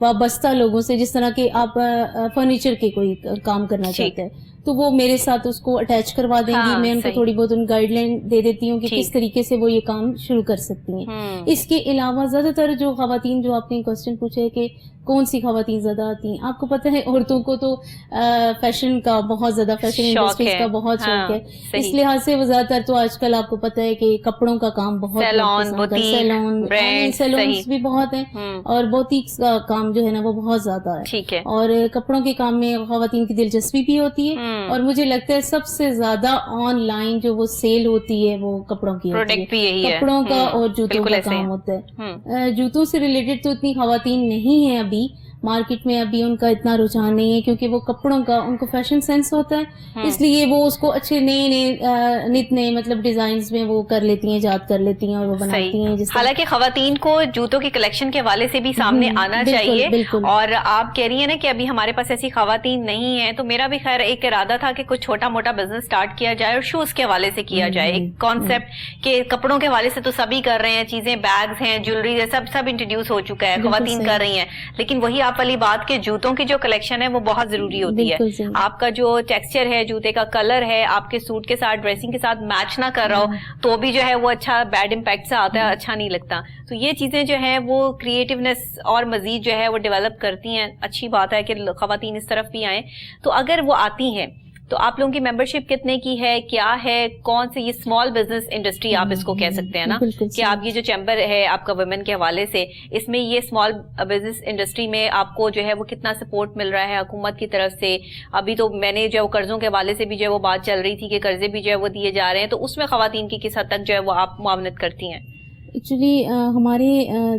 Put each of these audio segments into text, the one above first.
وابستہ لوگوں سے, جس طرح کہ آپ فرنیچر کے کوئی کام کرنا چاہتے ہیں تو وہ میرے ساتھ اس کو اٹیچ کروا دیں گی. میں ان کو تھوڑی بہت ان گائیڈ لائن دے دیتی ہوں کہ کس طریقے سے وہ یہ کام شروع کر سکتی ہیں. اس کے علاوہ زیادہ تر جو خواتین, جو آپ نے کوسچن پوچھا ہے کہ کون سی خواتین زیادہ آتی ہیں, آپ کو پتہ ہے عورتوں کو تو فیشن کا بہت زیادہ, فیشن انڈسٹریز کا بہت شوق ہے. اس لحاظ سے وہ زیادہ تر تو آج کل آپ کو پتہ ہے کہ کپڑوں کا کام بہت, سیلونز بھی بہت ہیں, اور بوتیکس کا کام جو ہے نا وہ بہت زیادہ ہے. اور کپڑوں کے کام میں خواتین کی دلچسپی بھی ہوتی ہے, اور مجھے لگتا ہے سب سے زیادہ آن لائن جو وہ سیل ہوتی ہے وہ کپڑوں کی ہوتی ہے, کپڑوں کا اور جوتوں کا کام ہوتا ہے. جوتوں سے ریلیٹڈ تو اتنی خواتین نہیں ہیں ابھی مارکیٹ میں, ابھی ان کا اتنا رجحان نہیں ہے, کیونکہ وہ کپڑوں کا ان کو فیشن سینس ہوتا ہے, اس لیے وہ اس کو اچھے نئے مطلب ڈیزائنز میں وہ کر لیتی ہیں, ایجاد کر لیتی ہیں اور وہ بناتی ہیں. حالانکہ خواتین کو جوتوں کی کلیکشن کے حوالے سے بھی سامنے آنا چاہیے, اور آپ کہہ رہی ہیں نا کہ ابھی ہمارے پاس ایسی خواتین نہیں ہیں, تو میرا بھی خیر ایک ارادہ تھا کہ کچھ چھوٹا موٹا بزنس سٹارٹ کیا جائے اور شوز کے حوالے سے کیا جائے. ایک کانسیپٹ کہ کپڑوں کے حوالے سے تو سبھی کر رہے ہیں, چیزیں بیگز ہیں, جیولری ہے, سب انٹروڈیوس ہو چکا ہے, خواتین کر رہی ہیں, لیکن وہی آپ والی بات کہ جوتوں کی جو کلیکشن ہے وہ بہت ضروری ہوتی ہے. آپ کا جو ٹیکسچر ہے, جوتے کا کلر ہے, آپ کے سوٹ کے ساتھ, ڈریسنگ کے ساتھ میچ نہ کر رہا ہو تو بھی جو ہے وہ اچھا بیڈ امپیکٹ سے آتا ہے, اچھا نہیں لگتا. تو یہ چیزیں جو ہیں وہ کریٹیونیس اور مزید جو ہے وہ ڈیولپ کرتی ہیں. اچھی بات ہے کہ خواتین اس طرف بھی آئیں. تو اگر وہ آتی ہیں تو آپ لوگوں کی ممبرشپ کتنے کی ہے, کیا ہے, کون سے, یہ اسمال بزنس انڈسٹری آپ اس کو کہہ سکتے ہیں نا, کہ آپ یہ جو چیمبر ہے آپ کا ویمن کے حوالے سے, اس میں یہ اسمال بزنس انڈسٹری میں آپ کو جو ہے وہ کتنا سپورٹ مل رہا ہے حکومت کی طرف سے؟ ابھی تو میں نے جو قرضوں کے حوالے سے بھی جو ہے وہ بات چل رہی تھی کہ قرضے بھی جو ہے وہ دیے جا رہے ہیں, تو اس میں خواتین کی کس حد تک جو ہے وہ آپ معاونت کرتی ہیں؟ ایکچولی ہمارے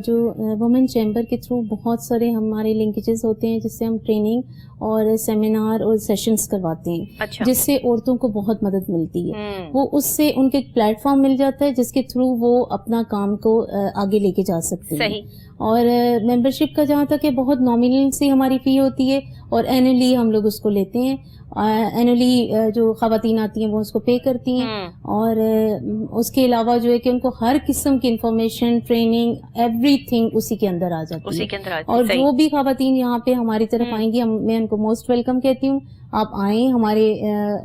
جو وومن چیمبر کے تھرو بہت سارے ہمارے لنکیجز ہوتے ہیں, جس سے ہم ٹریننگ اور سیمینار اور سیشنز کرواتے ہیں, جس سے عورتوں کو بہت مدد ملتی ہے. وہ اس سے ان کے پلیٹ فارم مل جاتا ہے جس کے تھرو وہ اپنا کام کو آگے لے کے جا سکتے ہیں. اور ممبرشپ کا جہاں تک ہے بہت نامنل سی ہماری فی ہوتی ہے, اور اینولی ہم لوگ اس کو لیتے ہیں. اینولی جو خواتین آتی ہیں وہ اس کو پے کرتی ہیں, اور اس کے علاوہ جو ہے کہ ان کو ہر قسم کی انفارمیشن, ٹریننگ, ایوری تھنگ اسی کے اندر آ جاتی ہے. اور جو بھی خواتین یہاں پہ ہماری طرف آئیں گی, میں ان کو موسٹ ویلکم کہتی ہوں. آپ آئیں ہمارے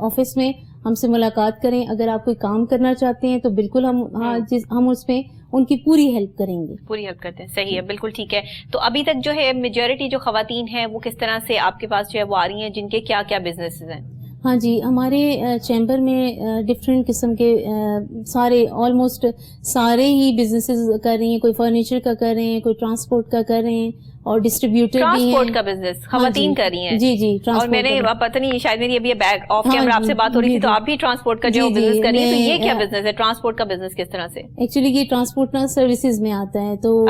آفس میں, ہم سے ملاقات کریں. اگر آپ کوئی کام کرنا چاہتے ہیں تو بالکل ہم اس میں ان کی پوری ہیلپ کریں گے. پوری ہیلپ کرتے ہیں, صحیح ہے, بالکل ٹھیک ہے. تو ابھی تک جو ہے میجورٹی جو خواتین ہیں وہ کس طرح سے آپ کے پاس جو ہے وہ آ رہی ہیں, جن کے کیا کیا بزنسز ہیں؟ ہاں جی, ہمارے چیمبر میں ڈفرینٹ قسم کے سارے, آلموسٹ سارے ہی بزنسز کر رہی ہیں. کوئی فرنیچر کا کر رہے ہیں, کوئی ٹرانسپورٹ کا کر رہے ہیں, اور ڈسٹریبیوٹر بھی ہیں. ٹرانسپورٹ کا بزنس خواتین کر رہی ہیں؟ جی جی. اور میں نے پتہ نہیں, شاید میری ابھی بیک آف کیمرہ آپ سے بات ہو رہی تھی, تو آپ بھی ٹرانسپورٹ کا جو بزنس کر رہی ہیں, تو یہ کیا بزنس ہے, ٹرانسپورٹ کا بزنس کس طرح سے؟ ایکچولی یہ ٹرانسپورٹ نا سروسز میں آتا ہے. تو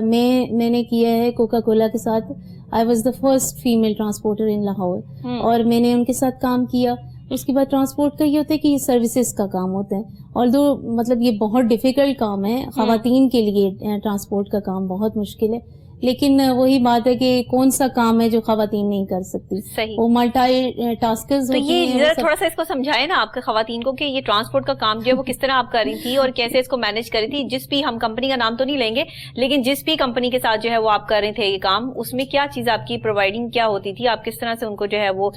میں نے کیا ہے کوکا کولا کے ساتھ, I was the first female transporter in Lahore, اور میں نے ان کے ساتھ کام کیا. اس کے بعد ٹرانسپورٹ کا یہ ہوتا ہے کہ یہ سروسز کا کام ہوتا ہے, اور مطلب یہ بہت ڈیفیکلٹ کام ہے خواتین کے لیے. ٹرانسپورٹ کا کام بہت مشکل ہے, لیکن وہی بات ہے کہ کون سا کام ہے جو خواتین نہیں کر سکتی. صحیح. وہ ملٹی ٹاسکرز ہوتی ہیں. تو یہ تھوڑا سا اس کو سمجھائے نا آپ کے خواتین کو کہ یہ ٹرانسپورٹ کا کام جو ہے وہ کس طرح آپ کر رہی تھی اور کیسے اس کو مینج کر رہی تھی. جس بھی, ہم کمپنی کا نام تو نہیں لیں گے, لیکن جس بھی کمپنی کے ساتھ جو ہے وہ آپ کر رہے تھے یہ کام, اس میں کیا چیز آپ کی پرووائڈنگ کیا ہوتی تھی, آپ کس طرح سے ان کو جو ہے وہ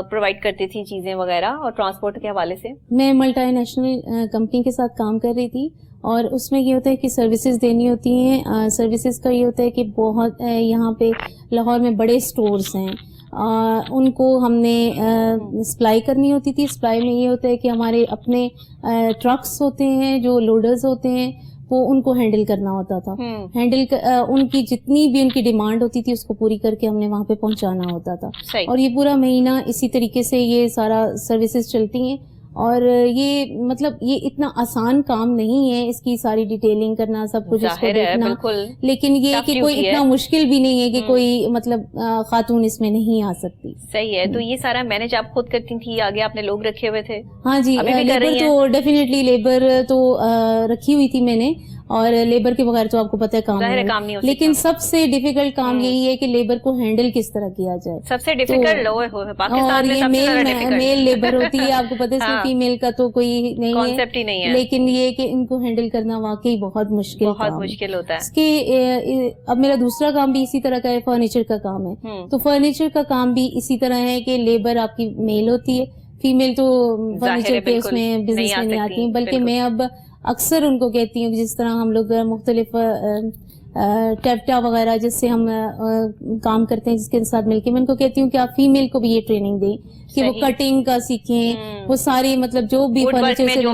پرووائڈ کرتی تھی چیزیں وغیرہ, اور ٹرانسپورٹ کے حوالے سے؟ میں ملٹی نیشنل کمپنی کے ساتھ کام کر رہی تھی, اور اس میں یہ ہوتا ہے کہ سروسز دینی ہوتی ہیں. سروسز کا یہ ہوتا ہے کہ بہت یہاں پہ لاہور میں بڑے سٹورز ہیں, ان کو ہم نے سپلائی کرنی ہوتی تھی. سپلائی میں یہ ہوتا ہے کہ ہمارے اپنے ٹرکس ہوتے ہیں جو لوڈرز ہوتے ہیں, وہ ان کو ہینڈل کرنا ہوتا تھا. ان کی جتنی بھی ان کی ڈیمانڈ ہوتی تھی اس کو پوری کر کے ہم نے وہاں پہ پہنچانا ہوتا تھا. اور یہ پورا مہینہ اسی طریقے سے یہ سارا سروسز چلتی ہیں. اور یہ مطلب یہ اتنا آسان کام نہیں ہے, اس کی ساری ڈیٹیلنگ کرنا, سب کچھ اس کو دیکھنا, لیکن یہ کہ کوئی اتنا مشکل بھی نہیں ہے کہ کوئی مطلب خاتون اس میں نہیں آ سکتی. صحیح ہے. تو یہ سارا مینج آپ خود کرتی تھی, آگے آپ نے لوگ رکھے ہوئے تھے؟ ہاں جی, لیبر تو ڈیفینیٹلی لیبر تو رکھی ہوئی تھی میں نے, اور لیبر کے بغیر تو آپ کو پتہ ہے کام نہیں ہو. لیکن سب سے ڈیفیکلٹ کام یہی ہے کہ لیبر کو ہینڈل کس طرح کیا جائے. سب سے ڈیفیکلٹ اور یہ میل لیبر ہوتی ہے, آپ کو پتہ ہے اس میں فیمیل کا تو کوئی نہیں ہے, لیکن یہ کہ ان کو ہینڈل کرنا واقعی بہت مشکل ہوتا ہے. اس کے اب میرا دوسرا کام بھی اسی طرح کا ہے, فرنیچر کا کام ہے. تو فرنیچر کا کام بھی اسی طرح ہے کہ لیبر آپ کی میل ہوتی ہے, فیمیل تو فرنیچر کے اس میں بزنس میں نہیں آتی ہیں. بلکہ میں اب اکثر ان کو کہتی ہوں جس طرح ہم لوگ مختلف ٹیپٹا وغیرہ جس سے ہم کام کرتے ہیں جس کے ساتھ مل کے, میں ان کو کہتی ہوں کہ آپ فیمیل کو بھی یہ ٹریننگ دیں کہ وہ کٹنگ کا سیکھیں, وہ ساری مطلب جو بھی فرنیچر سے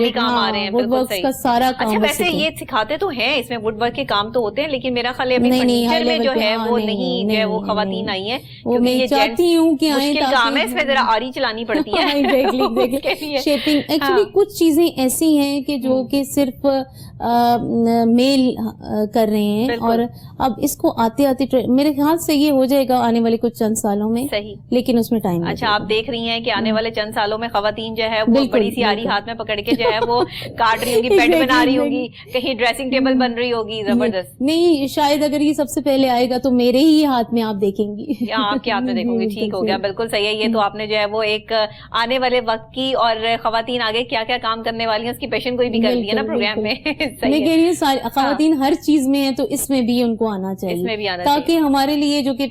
وڈ ورک کا سارا کام. ویسے یہ سکھاتے تو ہیں, اس میں وڈ ورک کے کام تو ہوتے ہیں, لیکن میرا خیال ہے فرنیچر میں جو ہے وہ نہیں, جو ہے وہ خواتین آئی ہیں. میں چاہتی ہوں کہ مشکل کام ہے, اس میں ذرا آری چلانی پڑتی ہے. شیپنگ ایکچولی کچھ چیزیں ایسی ہیں کہ جو کہ صرف میل کر رہے ہیں, اور اب اس کو آتے میرے خیال سے یہ ہو جائے گا آنے والے کچھ چند سالوں میں. صحیح, لیکن اس میں ٹائم. اچھا, آپ دیکھ رہی ہیں کہ آنے والے چند سالوں میں خواتین جو ہے وہ بڑی سی آری ہاتھ میں پکڑ کے جو ہے وہ کاٹ رہی ہوگی, بیڈ بنا رہی ہوگی, کہیں ڈریسنگ ٹیبل بن رہی ہوگی. زبردست. نہیں, شاید اگر یہ سب سے پہلے آئے گا تو میرے ہی ہاتھ میں آپ دیکھیں گی, آپ کے ہاتھ میں دیکھوں گی. ٹھیک ہو گیا, بالکل صحیح ہے. یہ تو آپ نے جو ہے وہ ایک آنے والے وقت کی اور خواتین آگے کیا کیا کام کرنے والی ہیں اس کی پیشن کوئی بھی کر دیا نا پروگرام میں. میں کہہ رہی ہوں خواتین ہر چیز میں ہیں تو اس میں بھی ان کو آنا چاہیے, تاکہ ہمارے لیے جو کہ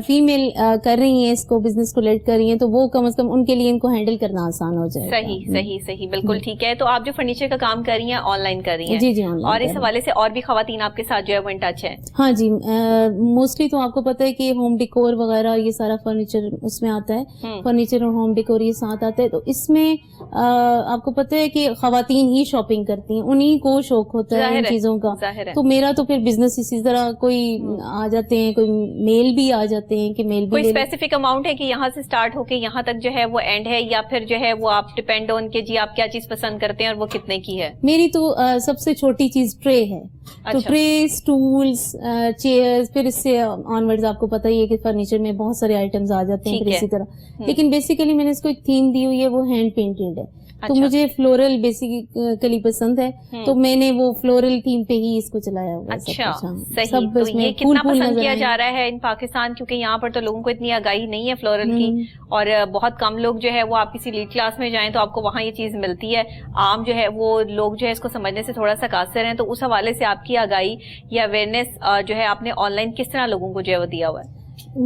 فیمیل کر رہی ہیں اس کو, بزنس کو لیڈ کر رہی ہیں, تو وہ کم از کم ان کے لیے ان کو ہینڈل کرنا آسان ہو جائے. صحیح, بالکل ٹھیک ہے. تو آپ جو فرنیچر کا کام کر رہی ہیں آن لائن کر رہی ہیں؟ جی, اور اس حوالے سے اور بھی خواتین آپ کے ساتھ جو ہے وہ ان ٹچ ہے؟ ہاں جی, موسٹلی تو آپ کو پتہ ہے کہ ہوم ڈیکور وغیرہ یہ سارا فرنیچر اس میں آتا ہے, فرنیچر اور ہوم ڈیکور یہ ساتھ آتا ہے. تو اس میں آپ کو پتہ ہے کہ خواتین ہی شاپنگ کرتی ہیں, انہیں کو شوق ہوتا ہے ان چیزوں کا. تو میرا تو پھر بزنس اسی طرح کوئی آ جاتے ہیں, کوئی میل بھی آ جاتے ہیں کہ میل بھی. کوئی اسپیسیفک اماؤنٹ ہے کہ یہاں سے سٹارٹ ہو کے یہاں تک جو ہے وہ اینڈ ہے, یا پھر جو ہے وہ آپ ڈیپینڈ آن کہ جی آپ کیا چیز پسند کرتے ہیں اور وہ کتنے کی ہے؟ میری تو سب سے چھوٹی چیز ٹرے ہے. تو ٹرے, اسٹولز, چیئرز, پھر اس سے آنورڈز آپ کو پتہ ہی ہے کہ فرنیچر میں بہت سارے آئٹمز آ جاتے ہیں پھر اسی طرح. لیکن بیسیکلی میں نے اس کو ایک تھیم دی ہوئی ہے, وہ ہینڈ پینٹڈ ہے. تو مجھے فلورل بیسیکلی پسند ہے, تو میں نے وہ فلورل تھیم پہ ہی اس کو چلایا ہوا ہے. اچھا, صحیح. تو یہ کتنا پسند کیا جا رہا ہے ان پاکستان, کیونکہ یہاں پر تو لوگوں کو اتنی آگاہی نہیں ہے فلورل کی, اور بہت کم لوگ جو ہے وہ, آپ کسی لیڈ کلاس میں جائیں تو آپ کو وہاں یہ چیز ملتی ہے. عام جو ہے وہ لوگ جو ہے اس کو سمجھنے سے تھوڑا سا قاصر ہیں. تو اس حوالے سے آپ کی آگاہی یا اویئرنیس جو ہے آپ نے آن لائن کس طرح لوگوں کو جو ہے وہ دیا ہوا ہے؟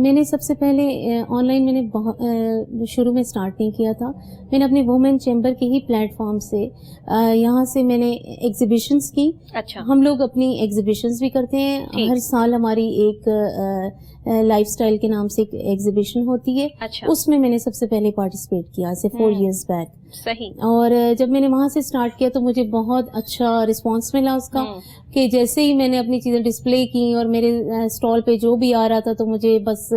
میں نے سب سے پہلے آن لائن میں نے شروع میں سٹارٹ نہیں کیا تھا. میں نے اپنے وومن چیمبر کے ہی پلیٹ فارم سے یہاں سے میں نے ایگزیبیشنز کی. اچھا, ہم لوگ اپنی ایگزیبیشنز بھی کرتے ہیں. ہر سال ہماری ایک لائف سٹائل کے نام سے ایک ایگزیبیشن ہوتی ہے. اس میں نے سب سے پہلے پارٹیسپیٹ کیا سے 4 years بیک. صحیح. اور جب میں نے وہاں سے سٹارٹ کیا تو مجھے بہت اچھا رسپانس ملا اس کا, کہ جیسے ہی میں نے اپنی چیزیں ڈسپلے کی اور میرے اسٹال پہ جو بھی آ رہا تھا تو مجھے بس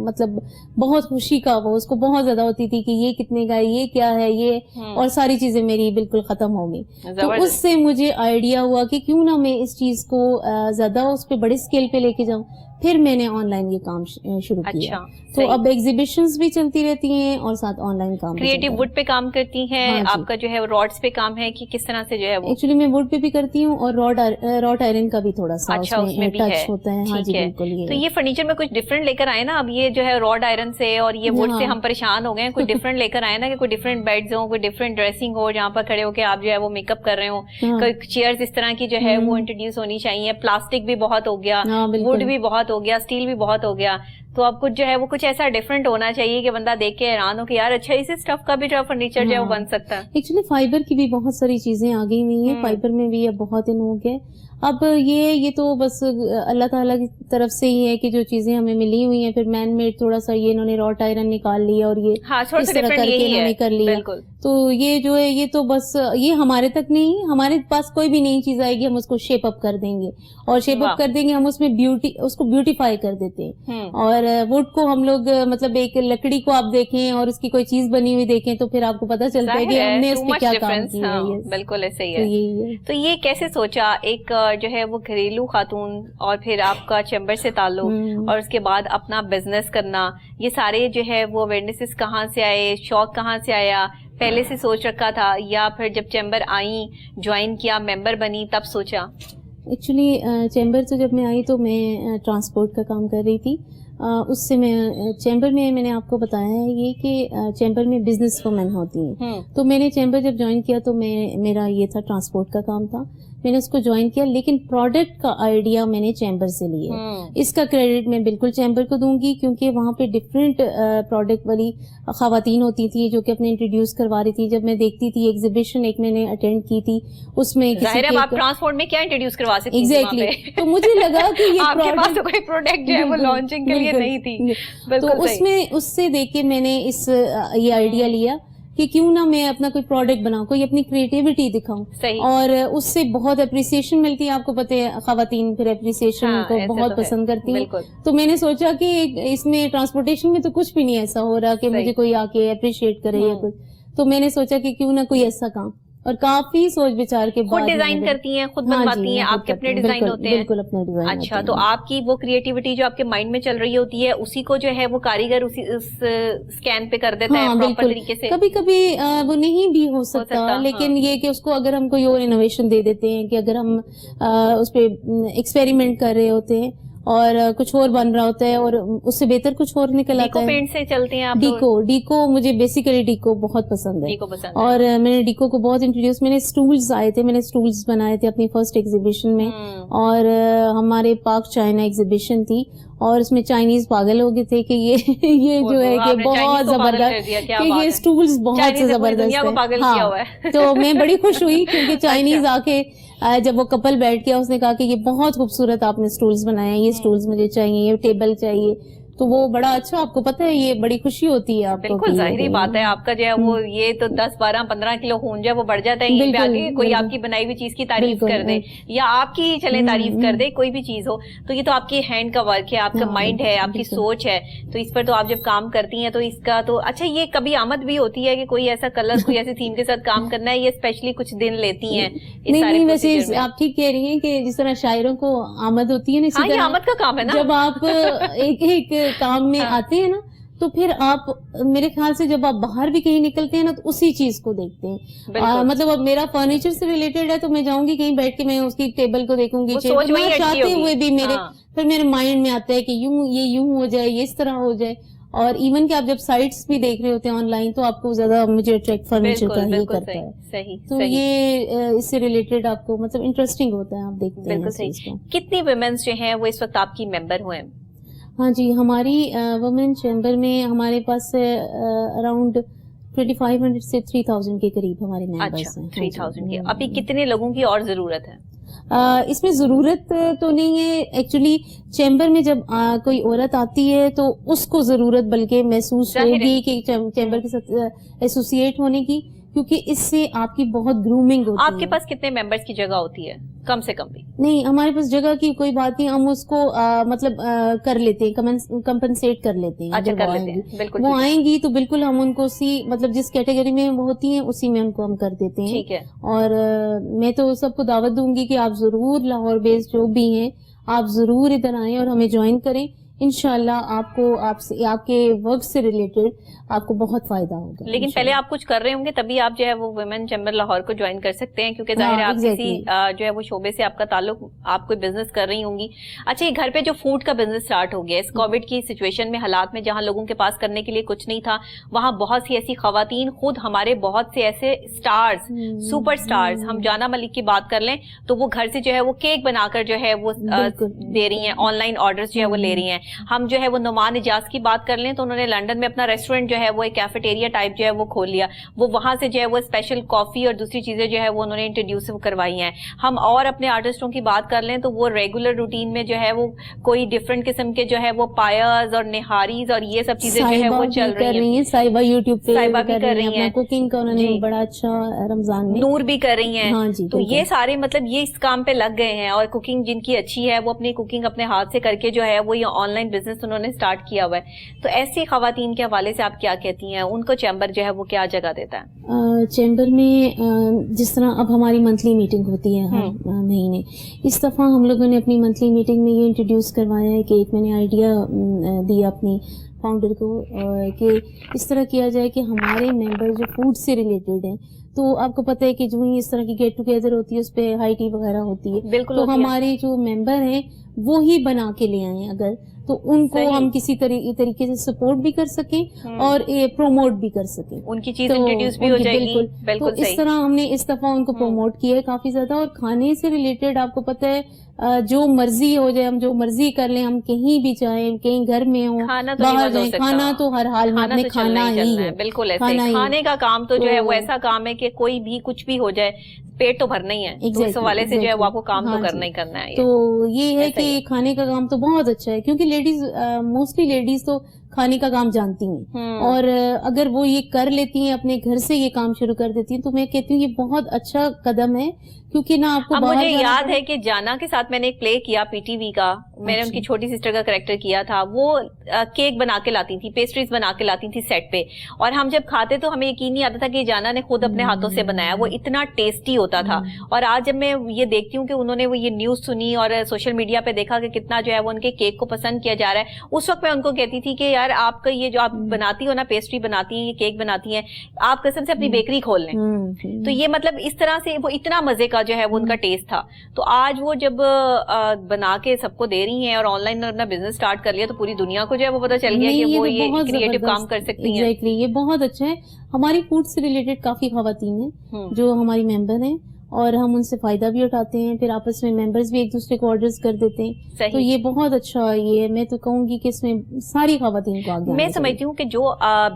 مطلب بہت خوشی کا وہ اس کو بہت زیادہ ہوتی تھی کہ یہ کتنے کا ہے, یہ کیا ہے, یہ, اور ساری چیزیں میری بالکل ختم ہو گئی. تو اس سے مجھے آئیڈیا ہوا کہ کیوں نہ میں اس چیز کو زیادہ اس پہ بڑے اسکیل پہ لے کے جاؤں. پھر میں نے آن لائن یہ کام شروع کیا. تو اب ایگزیبیشنز بھی چلتی رہتی ہیں اور ساتھ آن لائن کام. کریٹو وڈ پہ کام کرتی ہیں آپ کا جو ہے راڈز پہ کام ہے کہ کس طرح سے جو ہے وہ؟ ایکچولی میں وڈ پہ بھی کرتی ہوں اور راڈ آئرن کا بھی تھوڑا سا اس میں ٹچ ہوتا ہے. ہاں جی بالکل. تو یہ فرنیچر میں کچھ ڈفرنٹ لے کر آئے نا, اب یہ جو ہے راڈ آئرن سے اور یہ وڈ سے ہم پریشان ہو گئے, کوئی ڈفرنٹ لے کر آئے نا, کہ کوئی ڈفرنٹ بیڈز ہوں, کوئی ڈفرنٹ ڈریسنگ ہو جہاں پر کھڑے ہو کے آپ جو ہے وہ میک اپ کر رہے ہوں. کوئی چیئرز اس طرح کی جو ہے وہ انٹروڈیوس ہونی چاہیے. پلاسٹک بھی بہت ہو گیا, وڈ بھی بہت ہو گیا, اسٹیل بھی بہت ہو گیا. تو اب کچھ جو ہے وہ کچھ ایسا ڈفرنٹ ہونا چاہیے کہ بندہ دیکھ کے حیران ہو کہ یار اچھا اسی اسٹف کا بھی جو فرنیچر جو ہے وہ بن سکتا ہے. ایکچولی فائبر کی بھی بہت ساری چیزیں آ گئی ہوئی ہیں, فائبر میں بھی اب بہت انوگ ہے. اب یہ تو بس اللہ تعالیٰ کی طرف سے ہی ہے کہ جو چیزیں ہمیں ملی ہوئی ہیں, پھر مین میڈ تھوڑا سا یہ انہوں نے راٹ آئرن نکال لیا اور یہ اس طرح کر کے انہوں نے کر لیا. تو یہ جو ہے یہ تو بس یہ ہمارے تک نہیں, ہمارے پاس کوئی بھی نئی چیز آئے گی ہم اس کو شیپ اپ کر دیں گے, اور شیپ اپ کر دیں گے ہم اس میں اس کو بیوٹیفائی کر دیتے ہیں. اور ووڈ کو ہم لوگ مطلب ایک لکڑی کو آپ دیکھیں اور اس کی کوئی چیز بنی ہوئی دیکھیں تو پھر آپ کو پتا چلتا ہے کہ ہم نے اس پہ کیا کام کیا ہے. بالکل ایسے ہی ہے. تو یہ کیسے سوچا, ایک جو ہے وہ گھریلو خاتون اور پھر آپ کا چیمبر سے تعلق اور اس کے بعد اپنا بزنس کرنا, یہ سارے جو ہے وہ اویئرنیسز کہاں سے آئے, شوق کہاں سے آیا, پہلے سے سوچ رکھا تھا یا پھر جب چیمبر آئیں جوائن کیا ممبر بنی تب سوچا؟ ایکچولی چیمبر سے جب میں آئی تو میں ٹرانسپورٹ کا کام کر رہی تھی. اس سے میں چیمبر میں نے آپ کو بتایا ہے یہ کہ چیمبر میں بزنس وومن ہوتی ہیں. تو میں نے چیمبر جب جوائن کیا تو میرا یہ تھا ٹرانسپورٹ کا کام تھا, میں نے اس کو جوائن کیا, لیکن پروڈکٹ کا آئیڈیا میں نے چیمبر سے لیا. اس کا کریڈٹ میں بالکل چیمبر کو دوں گی, کیونکہ وہاں پہ ڈفرینٹ پروڈکٹ والی خواتین ہوتی تھی جو کہ اپنے انٹروڈیوس کروا رہی تھی. جب میں دیکھتی تھی ایگزیبیشن ایک میں نے اٹینڈ کی تھی, اس میں آپ ٹرانسپورٹ میں کیا انٹروڈیوس کروا سکتی ہیں ایگزیکٹلی, تو مجھے لگا کہ یہ کوئی پروڈکٹ جو ہے وہ لانچنگ کے لیے نہیں تھی, تو اس سے دیکھ کے میں نے یہ آئیڈیا لیا کہ کیوں نہ میں اپنا کوئی پروڈکٹ بناؤں, کوئی اپنی کریٹیوٹی دکھاؤں, اور اس سے بہت اپریسیشن ملتی ہے. آپ کو پتہ ہے خواتین پھر اپریسیشن کو بہت پسند کرتی ہیں. تو میں نے سوچا کہ اس میں ٹرانسپورٹیشن میں تو کچھ بھی نہیں ایسا ہو رہا کہ مجھے کوئی آ کے اپریشیٹ کرے یا کچھ, تو میں نے سوچا کہ کیوں نہ کوئی ایسا کام, اور کافی سوچ بچار کے بعد. خود ڈیزائن کرتی ہیں, خود بنواتی ہیں, آپ کے اپنے ڈیزائن ہوتے ہیں؟ بالکل اپنے ڈیزائن. اچھا, تو آپ کی وہ کریٹیوٹی جو آپ کے مائنڈ میں چل رہی ہوتی ہے اسی کو جو ہے وہ کاریگر اسی اسکین پہ کر دیتا ہے پراپر طریقے سے؟ کبھی کبھی وہ نہیں بھی ہو سکتا, لیکن یہ کہ اس کو اگر ہم کوئی اور انوویشن دے دیتے ہیں, کہ اگر ہم اس پہ ایکسپیریمنٹ کر رہے ہوتے ہیں اور کچھ اور بن رہا ہوتا ہے اور اس سے بہتر کچھ اور نکل آتا ہے. ڈیکو پینٹ سے چلتے ہیں آپ؟ ڈیکو مجھے بیسیکلی ڈیکو بہت پسند ہے, اور میں نے ڈیکو کو بہت انٹروڈیوس, میں نے اسٹولز آئے تھے, میں نے اسٹولز بنائے تھے اپنی فرسٹ ایگزیبیشن میں, اور ہمارے پاک چائنا ایگزیبیشن تھی, اور اس میں چائنیز پاگل ہو گئے تھے کہ یہ جو ہے کہ بہت زبردست, کہ یہ اسٹولز بہت سے زبردست ہیں. ہاں, تو میں بڑی خوش ہوئی کیونکہ چائنیز آ کے جب وہ کپل بیٹھ گیا اس نے کہا کہ یہ بہت خوبصورت آپ نے اسٹولز بنائے ہیں, یہ اسٹولز مجھے چاہیے, یہ ٹیبل چاہیے, تو وہ بڑا اچھا, آپ کو پتہ ہے یہ بڑی خوشی ہوتی ہے آپ کو. بالکل ظاہری بات ہے, آپ کا جو ہے وہ یہ تو 10-12-15 کلو خون جو ہے وہ بڑھ جاتا ہے یہیں پہ آگے کوئی آپ کی بنائی ہوئی چیز کی تعریف کر دے, یا آپ کی چلے تعریف کر دے, کوئی بھی چیز ہو, تو یہ تو آپ کی ہینڈ کا ورک ہے, آپ کا مائنڈ ہے, آپ کی سوچ ہے, تو اس پر تو آپ جب کام کرتی ہیں تو اس کا تو اچھا. یہ کبھی آمد بھی ہوتی ہے کہ کوئی ایسا کلر, کوئی ایسی تھیم کے ساتھ کام کرنا ہے, یہ اسپیشلی کچھ دن لیتی ہیں؟ نہیں, ویسے آپ ٹھیک کہہ رہی ہیں کہ جس طرح شاعروں کو آمد ہوتی ہے نا, اسی طرح آمد کا کام ہے نا. جب آپ ایک کام میں آتے ہیں نا, تو پھر آپ میرے خیال سے جب آپ باہر بھی کہیں نکلتے ہیں نا تو اسی چیز کو دیکھتے ہیں. مطلب اب میرا فرنیچر سے ریلیٹڈ ہے تو میں جاؤں گی کہیں بیٹھ کے میں اس کی ٹیبل کو دیکھوں گی, چاہتے ہوئے بھی پھر میرے مائنڈ میں آتا ہے کہ یوں ہو جائے, یہ اس طرح ہو جائے. اور ایون کہ آپ جب سائٹس بھی دیکھ رہے ہوتے ہیں آن لائن تو آپ کو زیادہ مجھے اٹریکٹ فرنیچر کا ہی کرتا ہے. تو یہ اس سے ریلیٹڈ آپ کو مطلب انٹرسٹنگ ہوتا ہے, آپ دیکھتے ہیں. بالکل صحیح. کتنی ویمنس جو ہیں وہ اس وقت آپ کی ممبر ہوئے؟ ہاں جی, ہماری وومن چیمبر میں ہمارے پاس اراؤنڈ 2500 سے 3000 کے قریب ہمارے ممبرس ہیں. 3000 کے. ابھی کتنے لوگوں کی اور ضرورت ہے؟ اس میں ضرورت تو نہیں ہے ایکچولی. چیمبر میں جب کوئی عورت آتی ہے تو اس کو ضرورت بلکہ محسوس ہوگی کہ چیمبر کے ساتھ ایسوسیٹ ہونے کی, کیونکہ اس سے آپ کی بہت گرومنگ ہوتی ہے. آپ کے پاس کتنے ممبرس کی جگہ ہوتی ہے؟ کم سے کم بھی نہیں, ہمارے پاس جگہ کی کوئی بات نہیں, ہم اس کو مطلب کر لیتے ہیں, کمپنسیٹ کر لیتے ہیں. اچھا, کر لیتے ہیں. بالکل, وہ آئیں گی تو بالکل ہم ان کو اسی مطلب جس کیٹیگری میں وہ ہوتی ہیں اسی میں ان کو ہم کر دیتے ہیں. ٹھیک ہے. اور میں تو سب کو دعوت دوں گی کہ آپ ضرور لاہور بیس جو بھی ہیں آپ ضرور ادھر آئیں اور ہمیں جوائن کریں. انشاءاللہ آپ کو آپ کے ورک سے ریلیٹڈ آپ کو بہت فائدہ ہوگا. لیکن پہلے آپ کچھ کر رہے ہوں گے تبھی آپ جو ہے وہ ویمن چیمبر لاہور کو جوائن کر سکتے ہیں, کیونکہ ظاہر ہے آپ کسی جو ہے وہ شعبے سے آپ کا تعلق, آپ کوئی بزنس کر رہی ہوں گی. اچھا, یہ گھر پہ جو فوڈ کا بزنس اسٹارٹ ہو گیا اس کووڈ کی سچویشن میں, حالات میں جہاں لوگوں کے پاس کرنے کے لیے کچھ نہیں تھا, وہاں بہت سی ایسی خواتین, خود ہمارے بہت سے ایسے اسٹارز, سپر اسٹارز, ہم جانا ملک کی بات کر لیں تو وہ گھر سے جو ہے وہ کیک بنا کر جو ہے وہ دے رہی ہیں, آن لائن آرڈرز جو ہے وہ لے رہی ہیں. ہم جو ہے وہ نعمان اجاز کی بات کر لیں تو انہوں نے لنڈن میں اپنا ریسٹورینٹ جو ہے وہ ایک کیفیٹیریا ٹائپ جو ہے وہ کھول لیا, وہ وہاں سے جو ہے وہ اسپیشل کافی اور دوسری چیزیں جو ہے وہ انہوں نے انٹروڈیوس کروائی ہیں. ہم اور اپنے آرٹسٹوں کی بات کر لیں تو وہ ریگولر روٹین میں جو ہے وہ کوئی ڈفرنٹ قسم کے جو ہے وہ پایاز اور نہاریز اور یہ سب چیزیں جو ہے وہ چل رہی ہیں. صاحبہ یوٹیوب پہ صاحبہ بھی کر رہی ہیں, کوکنگ کا انہوں نے بڑا اچھا رمضان میں نور بھی کر رہی ہیں. تو یہ سارے مطلب یہ اس کام پہ لگ گئے ہیں, اور کوکنگ جن کی اچھی ہے وہ اپنی کوکنگ اپنے ہاتھ سے کر کے جو ہے وہ یہ آن لائن بزنس انہوں نے اسٹارٹ کیا ہوا ہے. تو ایسی خواتین کے حوالے سے آپ کیا کہتی ہیں, ان کو چیمبر جو ہے وہ کیا جگہ دیتا ہے؟ چیمبر میں جس طرح اب ہماری منتھلی میٹنگ ہوتی ہے ہر مہینے, اس دفعہ ہم لوگوں نے اپنی منتھلی میٹنگ میں یہ انٹروڈیوس کروایا ہے کہ ایک میں نے آئیڈیا دیا اپنی فاؤنڈر کو کہ اس طرح کیا جائے کہ ہمارے ممبر جو فوڈ سے ریلیٹڈ ہیں، تو آپ کو پتہ ہے کہ جو ہی اس طرح کی گیٹ ٹوگیدر ہوتی ہے اس پہ ہائی ٹی وغیرہ ہوتی ہے، بالکل، تو ہمارے جو ممبر ہیں وہی بنا کے لے آئیں اگر، تو ان کو ہم کسی طریقے سے سپورٹ بھی کر سکیں اور پروموٹ بھی کر سکیں، ان کی چیز انٹروڈیوس بھی ہو جائے گی. بالکل. تو اس طرح ہم نے اس دفعہ ان کو پروموٹ کیا ہے کافی زیادہ. اور کھانے سے ریلیٹڈ آپ کو پتہ ہے جو مرضی ہو جائے، ہم جو مرضی کر لیں، ہم کہیں بھی جائیں، کہیں گھر میں ہوں، باہر جائیں، کھانا تو ہر حال میں ہمیں کھانا ہی ہے. بالکل ایسے کھانے کا کام تو جو ہے وہ ایسا کام ہے کہ کوئی بھی کچھ بھی ہو جائے پیٹ تو بھرنا ہی ہے، اس حوالے سے جو ہے وہ آپ کو کام تو کرنا ہی کرنا ہے. تو یہ ہے کہ کھانے کا کام تو بہت اچھا ہے، کیونکہ لیڈیز موسٹلی لیڈیز تو کھانے کا کام جانتی ہیں، اور اگر وہ یہ کر لیتی ہیں اپنے گھر سے یہ کام شروع کر دیتی ہیں تو میں کہتی ہوں یہ بہت اچھا قدم ہے، کیونکہ نا آپ کو مجھے یاد ہے کہ جانا کے ساتھ میں نے ایک پلے کیا پی ٹی وی کا، میں نے ان کی چھوٹی سسٹر کا کریکٹر کیا تھا. وہ کیک بنا کے لاتی تھی، پیسٹریز بنا کے لاتی تھی سیٹ پہ، اور ہم جب کھاتے تو ہمیں یقین نہیں آتا تھا کہ جانا نے خود اپنے ہاتھوں سے بنایا، وہ اتنا ٹیسٹی ہوتا تھا. اور آج جب میں یہ دیکھتی ہوں کہ انہوں نے وہ یہ نیوز سنی اور سوشل میڈیا پہ دیکھا کہ کتنا جو ہے وہ ان کے کیک کو پسند کیا جا رہا ہے، اس وقت میں ان کو کہتی تھی کہ یار آپ کا یہ جو آپ بناتی ہو نا، پیسٹری بناتی ہیں، یہ کیک بناتی ہیں، آپ قسم سے اپنی بیکری کھول لیں. تو یہ مطلب اس طرح سے وہ اتنا مزے کا جو ہے وہ ان کا ٹیسٹ تھا. تو آج وہ جب بنا کے سب کو دے رہی ہیں اور آن لائن اپنا بزنس سٹارٹ کر لیا تو پوری دنیا کو جو ہے وہ پتہ چل گیا کہ وہ یہ کریٹو کام کر سکتی ہیں. ایگزیکٹلی، یہ بہت اچھا ہے. ہماری فوڈ سے ریلیٹڈ کافی خواتین ہیں جو ہماری ممبر ہیں، اور ہم ان سے فائدہ بھی اٹھاتے ہیں، پھر آپس میں ممبرز بھی ایک دوسرے کو آرڈرز کر دیتے ہیں. تو یہ بہت اچھا یہ ہے. میں تو کہوں گی کہ اس میں ساری خواتین کو آگے، میں سمجھتی ہوں کہ جو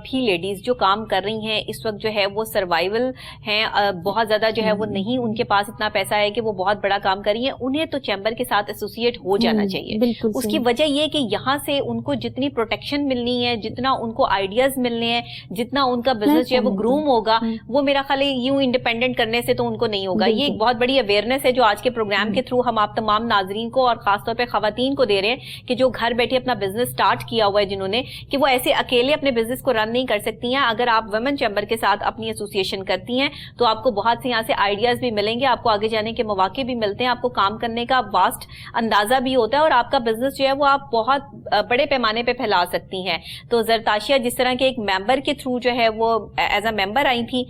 بھی لیڈیز جو کام کر رہی ہیں اس وقت جو ہے وہ سروائیول ہیں، بہت زیادہ جو ہے وہ نہیں ان کے پاس اتنا پیسہ ہے کہ وہ بہت بڑا کام کر رہی ہیں، انہیں تو چیمبر کے ساتھ ایسوسیٹ ہو جانا چاہیے. اس کی وجہ یہ کہ یہاں سے ان کو جتنی پروٹیکشن ملنی ہے، جتنا ان کو آئیڈیاز ملنے ہیں، جتنا ان کا بزنس جو ہے وہ گروم ہوگا، وہ میرا خیال ہے یوں انڈیپینڈنٹ کرنے سے تو ان کو نہیں ہوگا. یہ ایک بہت بڑی اویئرنیس ہے جو آج کے پروگرام کے تھرو ہم آپ تمام ناظرین کو اور خاص طور پہ خواتین کو دے رہے ہیں کہ جو گھر بیٹھے اپنا بزنس سٹارٹ کیا ہوا ہے جنہوں نے، کہ وہ ایسے اکیلے اپنے بزنس کو رن نہیں کر سکتی ہیں. اگر آپ ویمن چیمبر کے ساتھ اپنی ایسوسیشن کرتی ہیں تو آپ کو بہت سے یہاں سے آئیڈیاز بھی ملیں گے، آپ کو آگے جانے کے مواقع بھی ملتے ہیں، آپ کو کام کرنے کا واسٹ اندازہ بھی ہوتا ہے، اور آپ کا بزنس جو ہے وہ آپ بہت بڑے پیمانے پہ پھیلا سکتی ہیں. تو زرتاشیہ جس طرح کے ایک ممبر کے تھرو جو ہے وہ ایز اے ممبر آئی تھی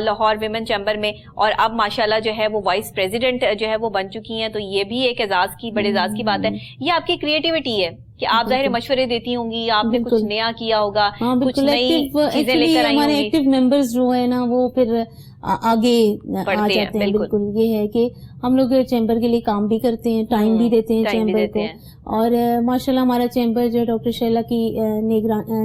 لاہور ویمن چیمبر میں، اور اب ماشاءاللہ جو ہے وہ وائس پریزیڈنٹ جو ہے وہ بن چکی ہیں. تو یہ بھی ایک بڑے اعزاز کی بات ہے. یہ آپ کی کریٹیوٹی ہے کہ آپ ظاہر مشورے دیتی ہوں گی، آپ نے کچھ نیا کیا ہوگا، کچھ نئی چیزیں لے کر آئی ہوں گی. ہمارے ایکٹیو ممبرز جو ہے نا وہ پھر آگے آ جاتے ہیں. بالکل یہ ہے کہ ہم لوگ چیمبر کے لیے کام بھی کرتے ہیں، ٹائم بھی دیتے ہیں چیمبر کو. اور ماشاءاللہ ہمارا چیمبر جو ہے ڈاکٹر شیلا کی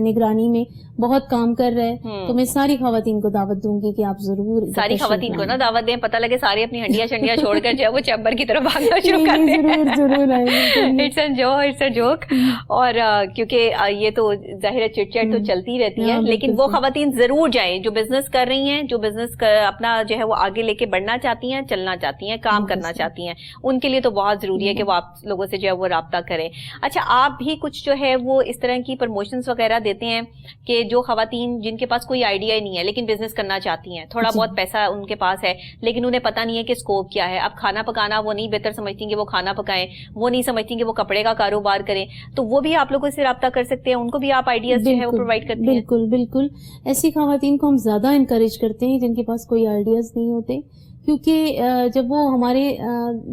نگرانی میں بہت کام کر رہا ہے. تو میں ساری خواتین کو دعوت دوں گی کہ آپ ضرور ساری خواتین کو نا دعوت دیں، پتہ لگے ساری اپنی ہنڈیاں شنڈیاں چھوڑ کر جو ہے وہ چیمبر کی طرف بھاگنا شروع کر دیں. ضرور اٹس اے جوک. اور کیونکہ یہ تو ظاہر چٹ چیٹ تو چلتی رہتی ہے، لیکن وہ خواتین ضرور جائیں جو بزنس کر رہی ہیں، جو بزنس اپنا جو ہے وہ آگے لے کے بڑھنا چاہتی ہیں، چلنا چاہتی ہیں، کام کرنا چاہتی ہیں. ان کے لیے تو بہت ضروری ہے کہ وہ آپ لوگوں سے جو ہے وہ رابطہ کریں. اچھا، آپ بھی کچھ جو ہے وہ اس طرح کی پروموشنز وغیرہ دیتے ہیں کہ جو خواتین جن کے پاس کوئی آئیڈیا ہی نہیں ہے لیکن بزنس کرنا چاہتی ہیں، تھوڑا بہت پیسہ ان کے پاس ہے لیکن انہیں پتہ نہیں ہے کہ اسکوپ کیا ہے. اب کھانا پکانا وہ نہیں بہتر سمجھتی کہ وہ کھانا پکائیں، وہ نہیں سمجھتی کہ وہ کپڑے کا کاروبار کریں، تو وہ بھی آپ لوگوں سے رابطہ کر سکتے ہیں، ان کو بھی آپ آئیڈیاز جو ہے وہ پرووائڈ کرتے ہیں. بالکل ایسی خواتین کو ہم زیادہ انکریج کرتے ہیں جن کے پاس کوئی آئیڈیاز نہیں ہوتے، کیونکہ جب وہ ہمارے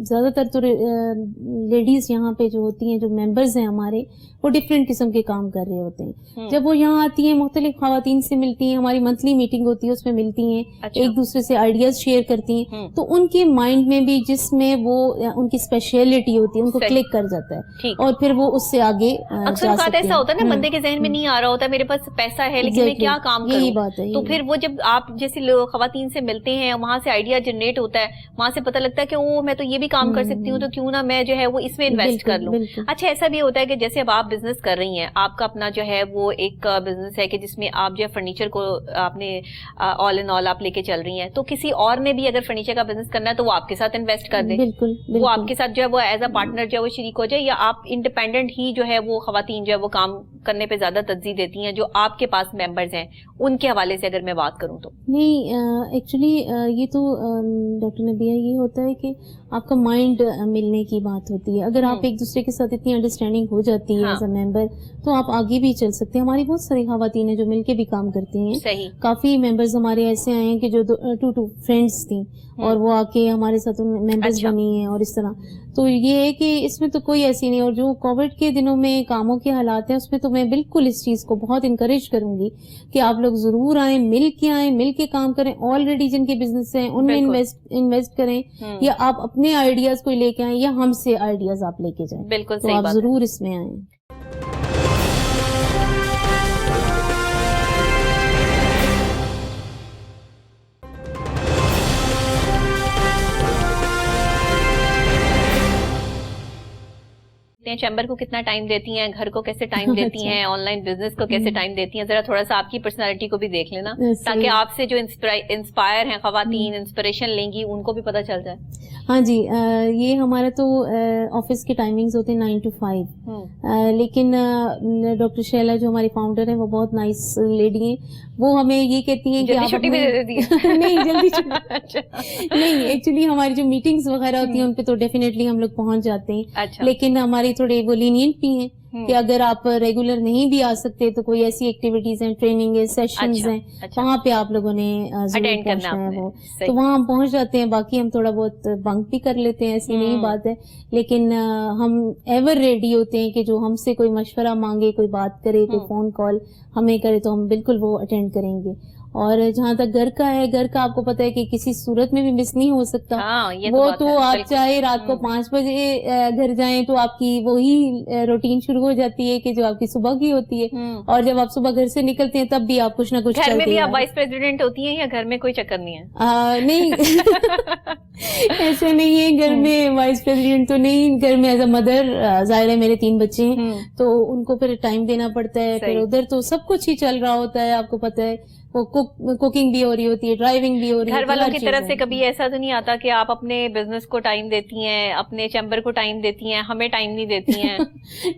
زیادہ تر تو لیڈیز یہاں پہ جو ہوتی ہیں، جو ممبرز ہیں ہمارے، وہ ڈفرینٹ قسم کے کام کر رہے ہوتے ہیں. جب وہ یہاں آتی ہیں مختلف خواتین سے ملتی ہیں، ہماری منتھلی میٹنگ ہوتی ہے اس میں ملتی ہیں، ایک دوسرے سے آئیڈیاز شیئر کرتی ہیں، تو ان کے مائنڈ میں بھی جس میں وہ ان کی اسپیشلٹی ہوتی ہے ان کو کلک کر جاتا ہے، اور پھر وہ اس سے آگے اکثر اوقات ایسا ہوتا ہے نا، بندے کے ذہن میں نہیں آ رہا ہوتا میرے پاس پیسہ ہے لیکن میں کیا کام کروں. یہی بات ہے. تو پھر وہ جب آپ جیسے خواتین سے ملتے ہیں، وہاں سے آئیڈیا جنریٹ ہوتا ہے، وہاں سے پتہ لگتا ہے کہ او میں تو یہ بھی کام کر سکتی ہوں، تو کیوں نہ میں جو ہے وہ اس میں انویسٹ کر لوں. اچھا، ایسا بھی ہوتا ہے کہ جیسے اب آپ بزنس کر رہی ہیں، آپ کا اپنا جو ہے وہ ایک بزنس ہے کہ جس میں آپ جو ہے فرنیچر کو آپ نے آل ان آل آپ لے کے چل رہی ہیں، تو کسی اور نے بھی اگر فرنیچر کا بزنس کرنا ہے تو وہ آپ کے ساتھ انویسٹ کر دے، وہ آپ کے ساتھ جو ہے وہ ایز اے پارٹنر جو ہے وہ شریک ہو جائے، یا آپ انڈیپینڈنٹ ہی جو ہے وہ خواتین جو ہے وہ کام کرنے پہ زیادہ ترجیح دیتی ہیں جو آپ کے پاس ممبرز ہیں، ان کے حوالے سے اگر میں بات کروں تو؟ نہیں، ایکچولی یہ تو ڈاکٹر نبیہ یہ ہوتا ہے کہ آپ کا مائنڈ ملنے کی بات ہوتی ہے. اگر آپ ایک دوسرے کے ساتھ اتنی انڈرسٹینڈنگ ہو جاتی ہے ایز اے ممبر تو آپ آگے بھی چل سکتے ہیں. ہماری بہت ساری خواتین ہیں جو مل کے بھی کام کرتی ہیں. کافی ممبرز ہمارے ایسے آئے ہیں کہ جو 2 فرینڈس تھیں اور وہ آ کے ہمارے ساتھ ممبرز بنی ہیں اور اس طرح. تو یہ ہے کہ اس میں تو کوئی ایسی نہیں. اور جو کووڈ کے دنوں میں کاموں کے حالات ہیں اس میں تو میں بالکل اس چیز کو بہت انکریج کروں گی کہ آپ لوگ ضرور آئیں, مل کے کام کریں. آلریڈی جن کے بزنس ہیں ان میں انویسٹ کریں, یا آپ اپنے آئیڈیاز کو لے کے آئیں یا ہم سے آئیڈیاز آپ لے کے جائیں. بالکل تو آپ ضرور اس میں آئیں. چیمبر کو کتنا ٹائم دیتی ہیں, گھر کو کیسے ٹائم دیتی ہیں, آن لائن بزنس کو کیسے ٹائم دیتی ہیں, ذرا تھوڑا سا آپ کی پرسنالٹی کو بھی دیکھ لینا تاکہ آپ سے جو انسپائر ہیں خواتین, انسپریشن لیں گی, ان کو بھی پتہ چل جائے. ہاں جی, یہ ہمارا تو آفس کے ٹائمنگز ہوتے ہیں 9 to 5, لیکن ڈاکٹر شیلا جو ہماری فاؤنڈر ہیں وہ بہت نائس لیڈی ہیں. وہ ہمیں یہ کہتی ہیں کہ آپ چھٹی بھی دے دیتی ہیں. نہیں جلدی نہیں, ایکچولی ہماری جو میٹنگز وغیرہ ہوتی ہیں ان پہ تو ڈیفینیٹلی ہم لوگ پہنچ جاتے ہیں, لیکن ہماری تھوڑے وہ لینینٹ بھی ہیں کہ اگر آپ ریگولر نہیں بھی آ سکتے تو کوئی ایسی ایکٹیویٹیز ہیں, ٹریننگ ہے, سیشنز ہیں, وہاں پہ آپ لوگوں نے ضرور پہنچنا ہے. وہ تو وہاں ہم پہنچ جاتے ہیں. باقی ہم تھوڑا بہت بنک بھی کر لیتے ہیں, ایسی نہیں بات ہے, لیکن ہم ایور ریڈی ہوتے ہیں کہ جو ہم سے کوئی مشورہ مانگے, کوئی بات کرے, کوئی فون کال ہمیں کرے تو ہم بالکل وہ اٹینڈ کریں گے. اور جہاں تک گھر کا ہے, گھر کا آپ کو پتا ہے کہ کسی صورت میں بھی مس نہیں ہو سکتا. وہ تو آپ چاہے رات کو 5 بجے گھر جائیں تو آپ کی وہی روٹین شروع ہو جاتی ہے کہ جو آپ کی صبح کی ہوتی ہے, اور جب آپ صبح گھر سے نکلتے ہیں تب بھی آپ کچھ نہ کچھ گھر میں بھی آپ وائس پریزیڈنٹ ہوتی ہیں یا گھر میں کوئی چکر نہیں ہے؟ نہیں ایسے نہیں ہے, گھر میں وائس پریزیڈنٹ تو نہیں. گھر میں ایز اے مدر ظاہر ہے میرے 3 بچے ہیں تو ان کو پھر ٹائم دینا پڑتا ہے. پھر ادھر تو سب کچھ ہی چل رہا ہوتا ہے, آپ کو پتا ہے, کوکنگ بھی ہو رہی ہوتی ہے, ڈرائیونگ بھی ہو رہی ہے. گھر والوں کی طرف سے کبھی ایسا تو نہیں آتا کہ آپ اپنے بزنس کو ٹائم دیتی ہیں, اپنے چیمبر کو ٹائم دیتی ہیں, ہمیں ٹائم نہیں دیتی ہیں؟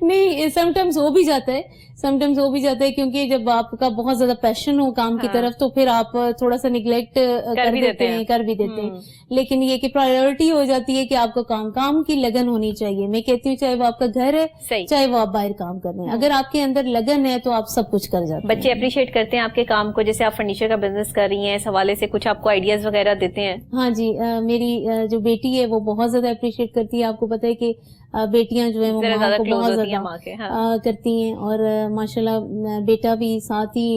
نہیں, سم ٹائمز ہو بھی جاتا ہے, کیونکہ جب آپ کا بہت زیادہ پیشن ہو کام کی طرف تو پھر آپ تھوڑا سا نیگلیکٹ کر بھی دیتے ہیں. لیکن یہ کہ پرائیورٹی ہو جاتی ہے کہ آپ کو کام کی لگن ہونی چاہیے. میں کہتی ہوں چاہے وہ آپ کا گھر ہے, چاہے وہ آپ باہر کام کر رہے ہیں, اگر آپ کے اندر لگن ہے تو آپ سب کچھ کر جاتے ہیں. بچے اپریشیٹ کرتے ہیں آپ کے کام کو, جیسے آپ فرنیچر کا بزنس کر رہی ہیں, اس حوالے سے کچھ آپ کو آئیڈیاز وغیرہ دیتے ہیں؟ ہاں جی, میری جو بیٹی ہے وہ بہت زیادہ اپریشیٹ کرتی ہے. آپ کو پتا ہے کہ بیٹیاں جو ہیں وہ ماں کو بہت زیادہ کرتی ہیں, اور ماشاءاللہ بیٹا بھی ساتھ ہی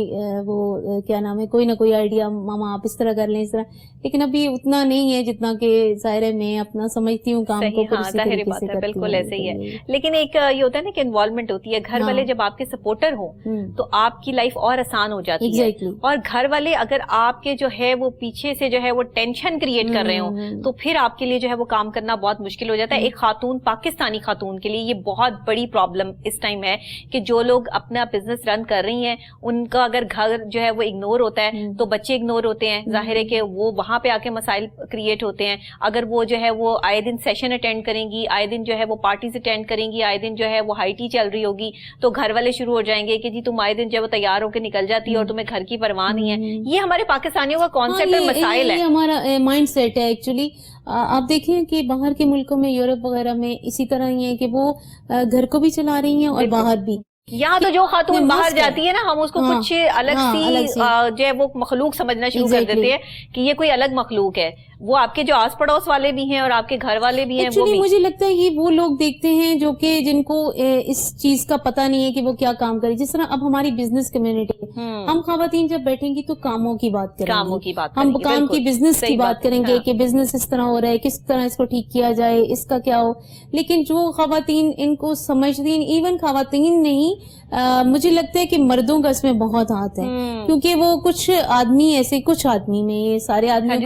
وہ کیا نام ہے, کوئی نہ کوئی آئیڈیا, ماما آپ اس طرح کر لیں, اس طرح. لیکن ابھی اتنا نہیں ہے جتنا کہ ظاہر ہے میں اپنا سمجھتی ہوں کام کو, ظاہر بات ہے, بالکل ایسے ہی ہے. لیکن ایک یہ ہوتا ہے نا کہ انوالومنٹ ہوتی ہے, گھر والے جب آپ کے سپورٹر ہوں تو آپ کی لائف اور آسان ہو جاتی ہے, اور گھر والے اگر آپ کے جو ہے وہ پیچھے سے جو ہے وہ ٹینشن کریٹ کر رہے ہوں تو پھر آپ کے لیے جو ہے وہ کام کرنا بہت مشکل ہو جاتا ہے. ایک خاتون, پاکستانی خاتون کے لیے یہ بہت بڑی پرابلم اس ٹائم ہے کہ جو لوگ اپنا بزنس رن کر رہی ہیں ان کا اگر گھر جو ہے وہ اگنور ہوتا ہے تو بچے اگنور ہوتے ہیں, ظاہر ہے کہ وہ وہاں پہ آ کے مسائل کریٹ ہوتے ہیں. اگر وہ جو ہے وہ آئے دن سیشن اٹینڈ کریں گی, آئے دن جو ہے وہ پارٹیز اٹینڈ کریں گی, آئے دن جو ہے وہ ہائی ٹی چل رہی ہوگی, تو گھر والے شروع ہو جائیں گے کہ جی تم آئے دن جو ہے وہ تیار ہو کے نکل جاتی ہے اور تمہیں گھر کی پرواہ نہیں ہے. یہ ہمارے پاکستانیوں کا کانسیپٹ اور مسائل ہے, یہ ہمارا مائنڈ سیٹ ہے ایکچولی. آپ دیکھیں کہ باہر کے ملکوں میں, یورپ وغیرہ میں اسی طرح ہی ہے کہ وہ گھر کو بھی چلا رہی ہیں اور باہر بھی. یہاں تو جو خاتون باہر جاتی ہے نا, ہم اس کو کچھ الگ سی جو ہے وہ مخلوق سمجھنا شروع کر دیتے ہیں کہ یہ کوئی الگ مخلوق ہے. وہ آپ کے جو آس پڑوس والے بھی ہیں اور آپ کے گھر والے بھی ہیں. مجھے لگتا ہے یہ وہ لوگ دیکھتے ہیں جو کہ جن کو اس چیز کا پتہ نہیں ہے کہ وہ کیا کام کرے. جس طرح اب ہماری بزنس کمیونٹی, ہم خواتین جب بیٹھیں گی تو کاموں کی بات کریں گے, ہم کام کی بزنس کی بات کریں گے کہ بزنس اس طرح ہو رہا ہے, کس طرح اس کو ٹھیک کیا جائے, اس کا کیا ہو. لیکن جو خواتین ان کو سمجھتی, ایون خواتین نہیں, مجھے لگتا ہے کہ مردوں کا اس میں بہت ہاتھ ہے, کیونکہ وہ کچھ آدمی ایسے, کچھ آدمی میں, یہ سارے آدمی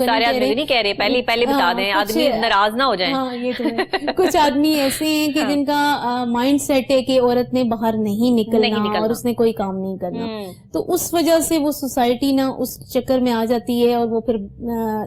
پہلے بتا دیں, آدمی ناراض نہ ہو جائیں. ہاں یہ تو ہے, کچھ آدمی ایسے ہیں کہ جن کا مائنڈ سیٹ ہے کہ عورت نے باہر نہیں نکلنا اور اس نے کوئی کام نہیں کرنا, تو اس وجہ سے وہ سوسائٹی نا اس چکر میں آ جاتی ہے اور وہ پھر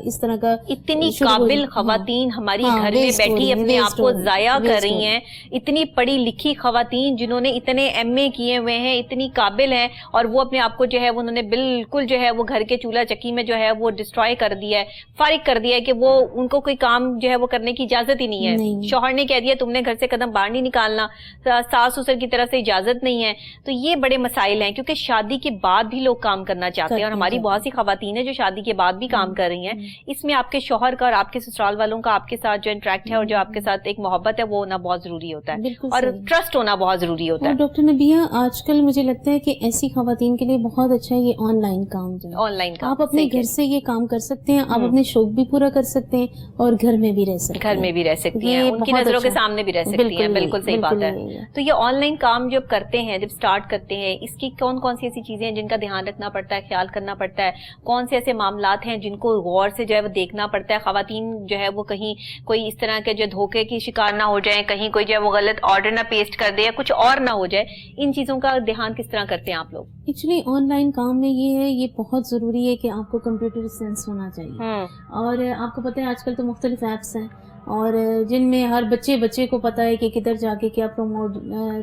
اس طرح کا. اتنی قابل خواتین ہماری گھر میں بیٹھی اپنے آپ کو ضائع کر رہی ہیں, اتنی پڑھی لکھی خواتین جنہوں نے اتنے MA کیے ہوئے ہیں, اتنی قابل ہیں, اور وہ اپنے آپ کو جو ہے انہوں نے بالکل جو ہے وہ گھر کے چولہا چکی میں جو ہے وہ ڈسٹرائے کر دیا ہے, فارغ کر دیا ہے کہ وہ ان کو کوئی کام جو ہے وہ کرنے کی اجازت ہی نہیں ہے, شوہر نے کہہ دیا تم نے گھر سے قدم باہر نہیں نکالنا, ساس سسر کی طرف سے اجازت نہیں ہے. تو یہ بڑے مسائل ہیں, کیونکہ شادی کے بعد بھی لوگ کام کرنا چاہتے ہیں, اور ہماری بہت سی خواتین ہیں جو شادی کے بعد بھی کام کر رہی ہیں. اس میں آپ کے شوہر کا اور آپ کے سسرال والوں کا آپ کے ساتھ جو انٹریکٹ ہے اور جو آپ کے ساتھ ایک محبت ہے وہ ہونا بہت ضروری ہوتا ہے, اور ٹرسٹ ہونا بہت ضروری ہوتا ہے. ڈاکٹر نبیہ آج کل مجھے لگتا ہے کہ ایسی خواتین کے لیے بہت اچھا ہے یہ آن لائن کام جو آن لائن کام, آپ اپنے گھر سے یہ کام کر سکتے ہیں, آپ اپنے شوق بھی پورا کر سکتے ہیں اور گھر میں بھی رہ سکتے ہیں, گھر میں بھی رہ سکتی ہیں, ان کی نظروں کے سامنے بھی رہ سکتی ہیں. بالکل صحیح بات ہے. تو یہ آن لائن کام جب کرتے ہیں, جب سٹارٹ کرتے ہیں, اس کی کون کون سی ایسی چیزیں ہیں جن کا دھیان رکھنا پڑتا ہے, خیال کرنا پڑتا ہے, کون سے ایسے معاملات ہیں جن کو غور سے جو ہے وہ دیکھنا پڑتا ہے؟ خواتین جو ہے وہ کہیں کوئی اس طرح کے جو دھوکے کی شکار نہ ہو جائیں, کہیں کوئی جو ہے وہ غلط آرڈر نہ پیسٹ کر دے یا کچھ اور نہ ہو جائے, ان چیزوں کا دھیان کس طرح کرتے ہیں آپ لوگ؟ ایکچولی آن لائن کام میں یہ ہے, یہ بہت ضروری ہے کہ آپ کو کمپیوٹر سینس ہونا چاہیے, اور آپ کو پتہ ہے آج کل تو مختلف ایپس ہیں اور جن میں ہر بچے کو پتہ ہے کہ کدھر جا کے کیا پروموٹ